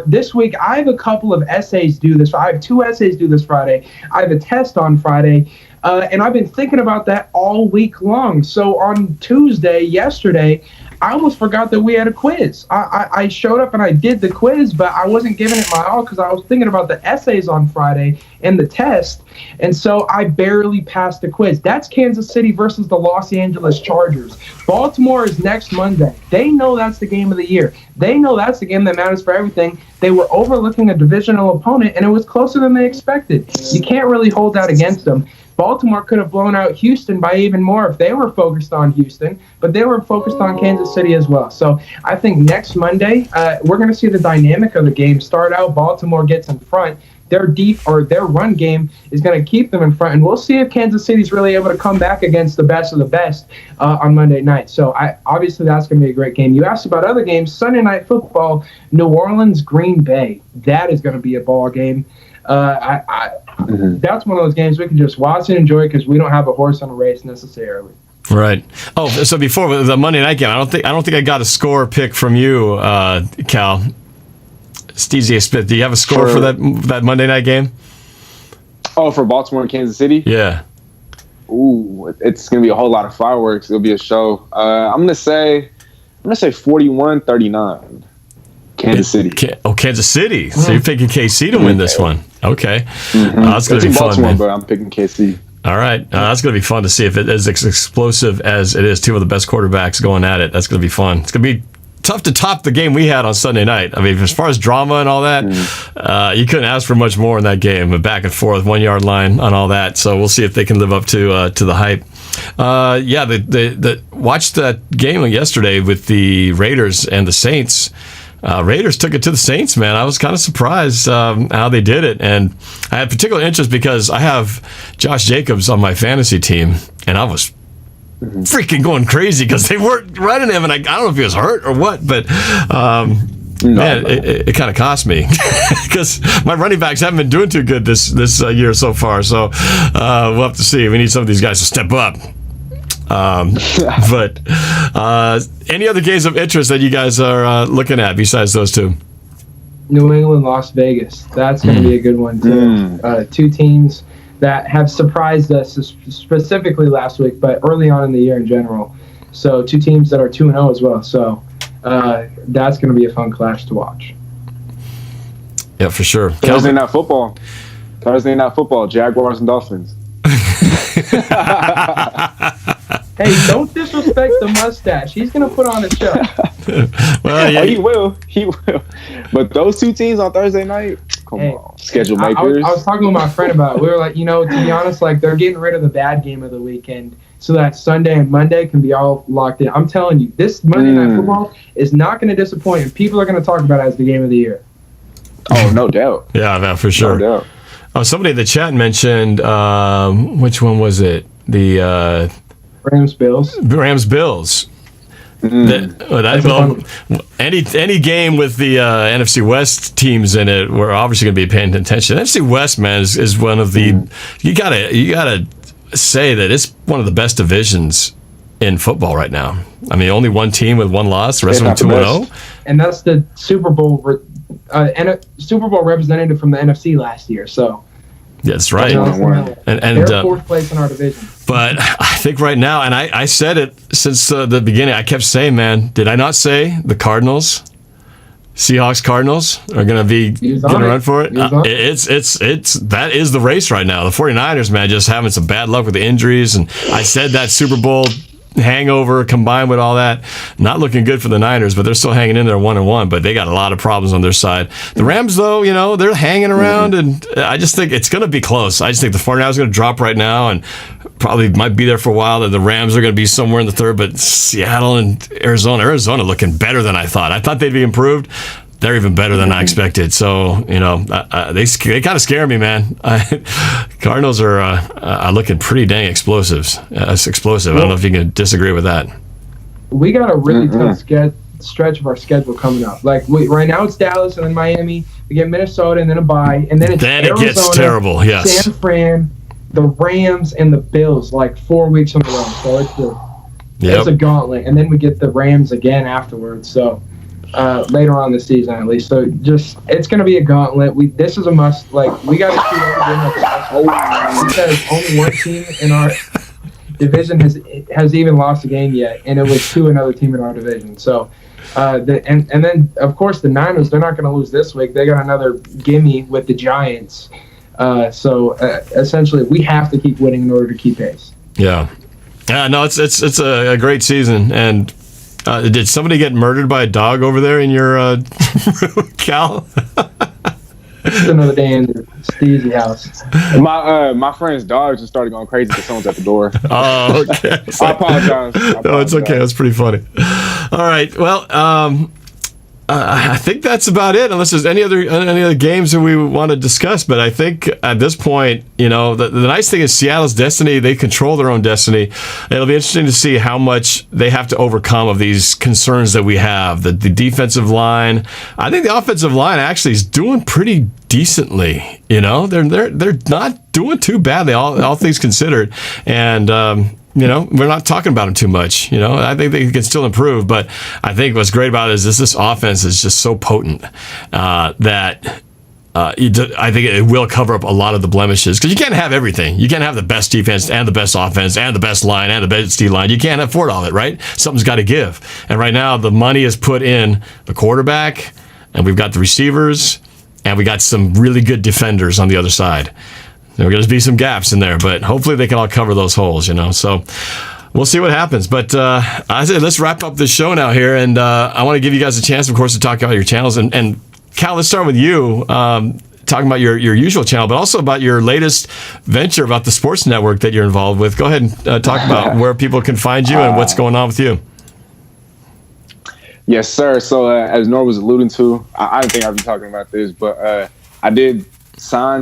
This week, I have a couple of essays due this. I have 2 essays due this Friday. I have a test on Friday, and I've been thinking about that all week long. So on Tuesday, yesterday, I almost forgot that we had a quiz. I showed up and I did the quiz, but I wasn't giving it my all because I was thinking about the essays on Friday and the test, and so I barely passed the quiz. That's Kansas City versus the Los Angeles Chargers. Baltimore is next Monday. They know that's the game of the year. They know that's the game that matters for everything. They were overlooking a divisional opponent, and it was closer than they expected. You can't really hold that against them. Baltimore could have blown out Houston by even more if they were focused on Houston, but they were focused on Kansas City as well. So I think next Monday, we're going to see the dynamic of the game start out. Baltimore gets in front. Their run game is going to keep them in front, and we'll see if Kansas City's really able to come back against the best of the best on Monday night. So obviously that's going to be a great game. You asked about other games. Sunday Night Football, New Orleans, Green Bay. That is going to be a ball game. That's one of those games we can just watch and enjoy because we don't have a horse on a race necessarily. Right. Oh, so before the Monday night game, I don't think I got a score pick from you, Cal. Steezy Smith, do you have a score for that Monday night game? Oh, for Baltimore and Kansas City? Yeah. Ooh, it's gonna be a whole lot of fireworks. It'll be a show. I'm gonna say 41-39. Kansas City. Kansas City. So you're picking KC to win this one. Okay. That's going to be fun, Baltimore, man. But I'm picking KC. All right. That's going to be fun to see if it is as explosive as it is. Two of the best quarterbacks going at it. That's going to be fun. It's going to be tough to top the game we had on Sunday night. I mean, as far as drama and all that, you couldn't ask for much more in that game. But back and forth, 1 yard line on all that. So we'll see if they can live up to the hype. Watched that game yesterday with the Raiders and the Saints. Raiders took it to the Saints, man. I was kind of surprised how they did it. And I had particular interest because I have Josh Jacobs on my fantasy team, and I was freaking going crazy because they weren't running him, and I don't know if he was hurt or what, but man, it kind of cost me because my running backs haven't been doing too good this year so far. So we'll have to see. We need some of these guys to step up. But any other games of interest that you guys are looking at besides those two? New England, Las Vegas. That's going to be a good one too. Two teams that have surprised us specifically last week, but early on in the year in general. So two teams that are 2-0 as well. So that's going to be a fun clash to watch. Yeah, for sure. Thursday night football, Jaguars and Dolphins. Hey, don't disrespect the mustache. He's going to put on a show. Well, yeah. Oh, he will. But those two teams on Thursday night, come on. Schedule makers. I was talking with my friend about it. We were like, to be honest, like they're getting rid of the bad game of the weekend so that Sunday and Monday can be all locked in. I'm telling you, this Monday Night Football is not going to disappoint, and people are going to talk about it as the game of the year. Oh, no doubt. Yeah, man, for sure. No doubt. Somebody in the chat mentioned, which one was it? The Rams-Bills. Rams-Bills. Any game with the NFC West teams in it, we're obviously going to be paying attention. NFC West, man, is one of the you gotta say that it's one of the best divisions in football right now. I mean, only one team with one loss, the rest of them 2-0, and that's the Super Bowl representative from the NFC last year. So. That's right. And they're fourth place in our division. But I think right now, and I said it since the beginning, I kept saying, man, did I not say the Cardinals, Seahawks-Cardinals are going to be getting a run for it? That is the race right now. The 49ers, man, just having some bad luck with the injuries. And I said that Super Bowl hangover combined with all that, not looking good for the Niners, but they're still hanging in there 1-1, but they got a lot of problems on their side. The Rams, though, they're hanging around, and I just think it's going to be close. I just think the 49ers are going to drop right now and probably might be there for a while. The Rams are going to be somewhere in the third, but Seattle and Arizona looking better than I thought. I thought they'd be improved. They're even better than I expected. So, they kind of scare me, man. Cardinals are looking pretty dang explosive. I don't know if you can disagree with that. We got a really tough stretch of our schedule coming up. Like right now it's Dallas and then Miami. We get Minnesota and then a bye. And then it's Arizona, it gets terrible, yes. San Fran, the Rams, and the Bills, like 4 weeks in a row. So it's a gauntlet. And then we get the Rams again afterwards. So later on in the season at least. So it's going to be a gauntlet. This is a must. Like we got to treat every game like because only one team in our division has even lost a game yet, and it was to another team in our division. So and then of course the Niners, they're not going to lose this week. They got another gimme with the Giants. So essentially we have to keep winning in order to keep pace. Yeah. No, it's a great season. And did somebody get murdered by a dog over there in your Cal? It's another day in the Steezy house. My friend's dog just started going crazy because someone's at the door. Oh, okay. I apologize. No, it's okay. That's pretty funny. All right. Well, I think that's about it, unless there's any other games that we want to discuss. But I think at this point, the nice thing is Seattle's destiny, they control their own destiny. It'll be interesting to see how much they have to overcome of these concerns that we have. The defensive line, I think the offensive line actually is doing pretty decently. They're not doing too badly, all things considered. And we're not talking about them too much. I think they can still improve, but I think what's great about it is this offense is just so potent that I think it will cover up a lot of the blemishes, because you can't have everything. You can't have the best defense and the best offense and the best line and the best D-line. You can't afford all of it, right? Something's got to give. And right now, the money is put in the quarterback, and we've got the receivers, and we got some really good defenders on the other side. There are going to be some gaps in there, but hopefully they can all cover those holes, So we'll see what happens. But I said, let's wrap up this show now here, and I want to give you guys a chance, of course, to talk about your channels. And Cal, let's start with you, talking about your usual channel, but also about your latest venture about the sports network that you're involved with. Go ahead and talk about where people can find you and what's going on with you. Yes, sir. So as Norb was alluding to, I didn't think I'd be talking about this, but I did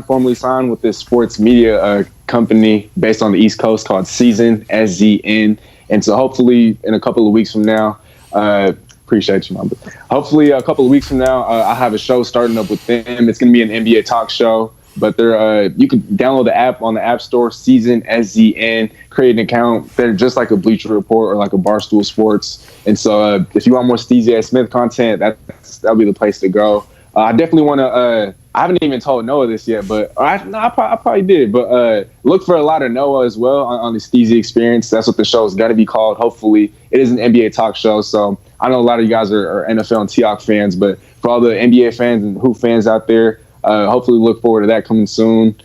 formally sign with this sports media company based on the East Coast called Season, SZN. And so hopefully in a couple of weeks from now, appreciate you, Mom. Hopefully a couple of weeks from now, I'll have a show starting up with them. It's going to be an NBA talk show, but you can download the app on the App Store, Season, SZN, create an account. They're just like a Bleacher Report or like a Barstool Sports. And so if you want more Steezy A. Smith content, that'll be the place to go. I definitely want to. I haven't even told Noah this yet, but I probably did. But look for a lot of Noah as well on the Steezy Experience. That's what the show is going to be called. Hopefully, it is an NBA talk show. So I know a lot of you guys are NFL and Seahawks fans, but for all the NBA fans and Hoop fans out there, hopefully look forward to that coming soon.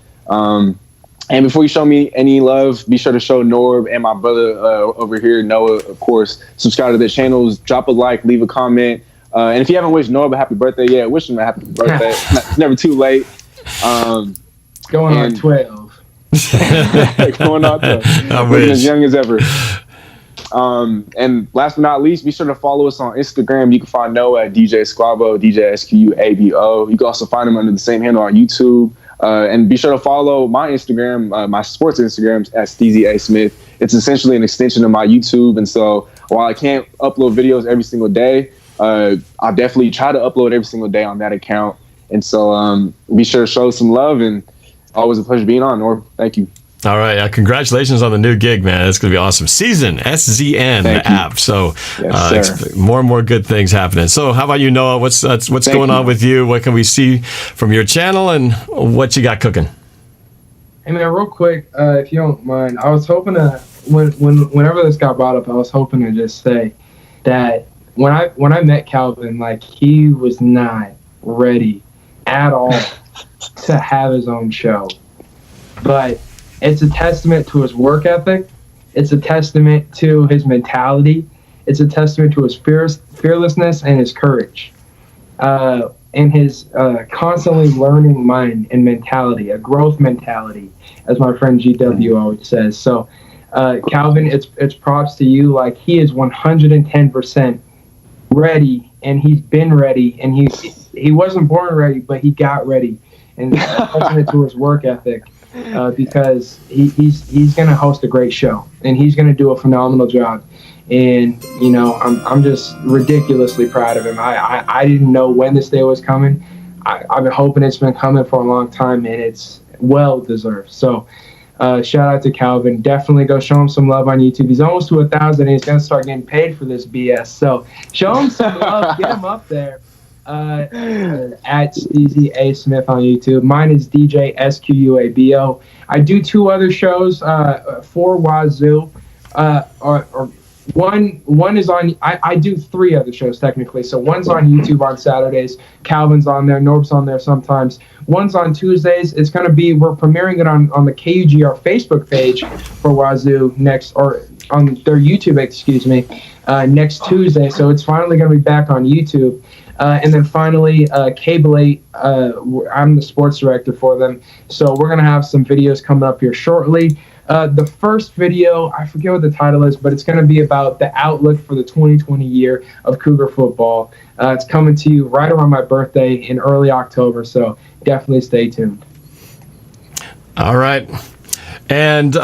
And before you show me any love, be sure to show Norb and my brother over here, Noah, of course. Subscribe to their channels, drop a like, leave a comment. And if you haven't wished Norb a happy birthday yet, wish him a happy birthday. It's never too late. Going on 12. Going on 12. Looking as young as ever. And last but not least, be sure to follow us on Instagram. You can find Noah at DJ Squabo, DJ SQUABO. You can also find him under the same handle on YouTube. And be sure to follow my Instagram, my sports Instagrams at Steezy A. Smith. It's essentially an extension of my YouTube. And so while I can't upload videos every single day, I'll definitely try to upload every single day on that account. And so be sure to show some love, and always a pleasure being on, Norb. Thank you. All right. Congratulations on the new gig, man. It's going to be awesome. Season, SZN, the app. So more and more good things happening. So how about you, Noah? What's going on with you? What can we see from your channel, and what you got cooking? Hey, man, real quick, if you don't mind, I was hoping to, whenever this got brought up, I was hoping to just say that when I met Calvin, like, he was not ready at all to have his own show. But it's a testament to his work ethic. It's a testament to his mentality. It's a testament to his fearlessness and his courage, and his constantly learning mind and mentality, a growth mentality, as my friend GW always says. So, Calvin, it's props to you. Like, he is 110% ready, and he's been ready, and he wasn't born ready, but he got ready, and it's a testament to his work ethic. Because he's going to host a great show, and he's going to do a phenomenal job. And, you know, I'm just ridiculously proud of him. I didn't know when this day was coming. I've been hoping it's been coming for a long time, and it's well deserved. So shout out to Calvin. Definitely go show him some love on YouTube. He's almost to 1,000, and he's going to start getting paid for this BS. So show him some love. Get him up there. At Steezy A. Smith on YouTube. Mine is DJ SQUABO. I do 2 other shows for Wazoo. One is on. I do 3 other shows technically. So one's on YouTube on Saturdays. Calvin's on there. Norb's on there sometimes. One's on Tuesdays. It's gonna be, we're premiering it on the KUGR Facebook page for Wazoo next, or on their YouTube, excuse me, next Tuesday. So it's finally gonna be back on YouTube. And then finally, Cable 8, I'm the sports director for them. So we're going to have some videos coming up here shortly. The first video, I forget what the title is, but it's going to be about the outlook for the 2020 year of Cougar football. It's coming to you right around my birthday in early October, so definitely stay tuned. All right. And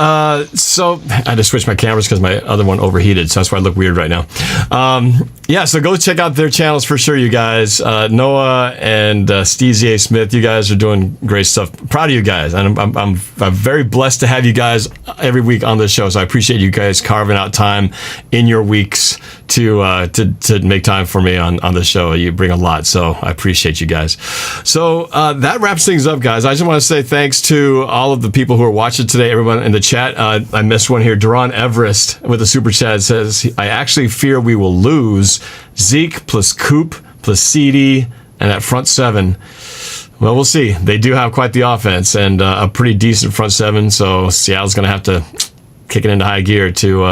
so I had to switch my cameras because my other one overheated, so that's why I look weird right now. So go check out their channels for sure, you guys. Noah and Steezy A. Smith, you guys are doing great stuff. Proud of you guys. And I'm very blessed to have you guys every week on this show, so I appreciate you guys carving out time in your weeks to make time for me on the show. You bring a lot, so I appreciate you guys. So that wraps things up, guys. I just want to say thanks to all of the people who are watching today, everyone in the chat. I missed one here. Duran Everest with a super chat says, I actually fear we will lose Zeke plus Coop plus CD and that front 7. Well, we'll see. They do have quite the offense and a pretty decent front 7, so Seattle's going to have to kick it into high gear to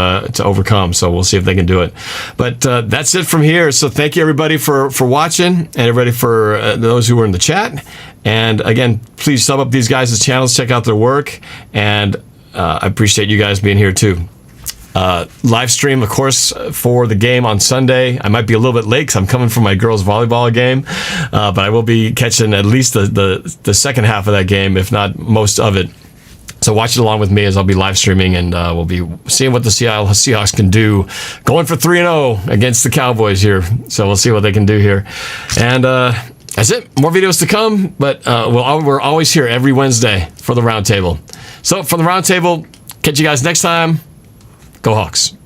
overcome. So we'll see if they can do it. But that's it from here. So thank you, everybody, for watching, and everybody for those who were in the chat. And again, please sub up these guys' channels, check out their work, and I appreciate you guys being here too. Live stream, of course, for the game on Sunday. I might be a little bit late because I'm coming from my girls' volleyball game, but I will be catching at least the second half of that game, if not most of it. So watch it along with me as I'll be live streaming, and we'll be seeing what the Seattle Seahawks can do, going for 3-0 against the Cowboys here. So we'll see what they can do here. And that's it. More videos to come, but we're always here every Wednesday for the Roundtable. So for the Roundtable, catch you guys next time. Go Hawks.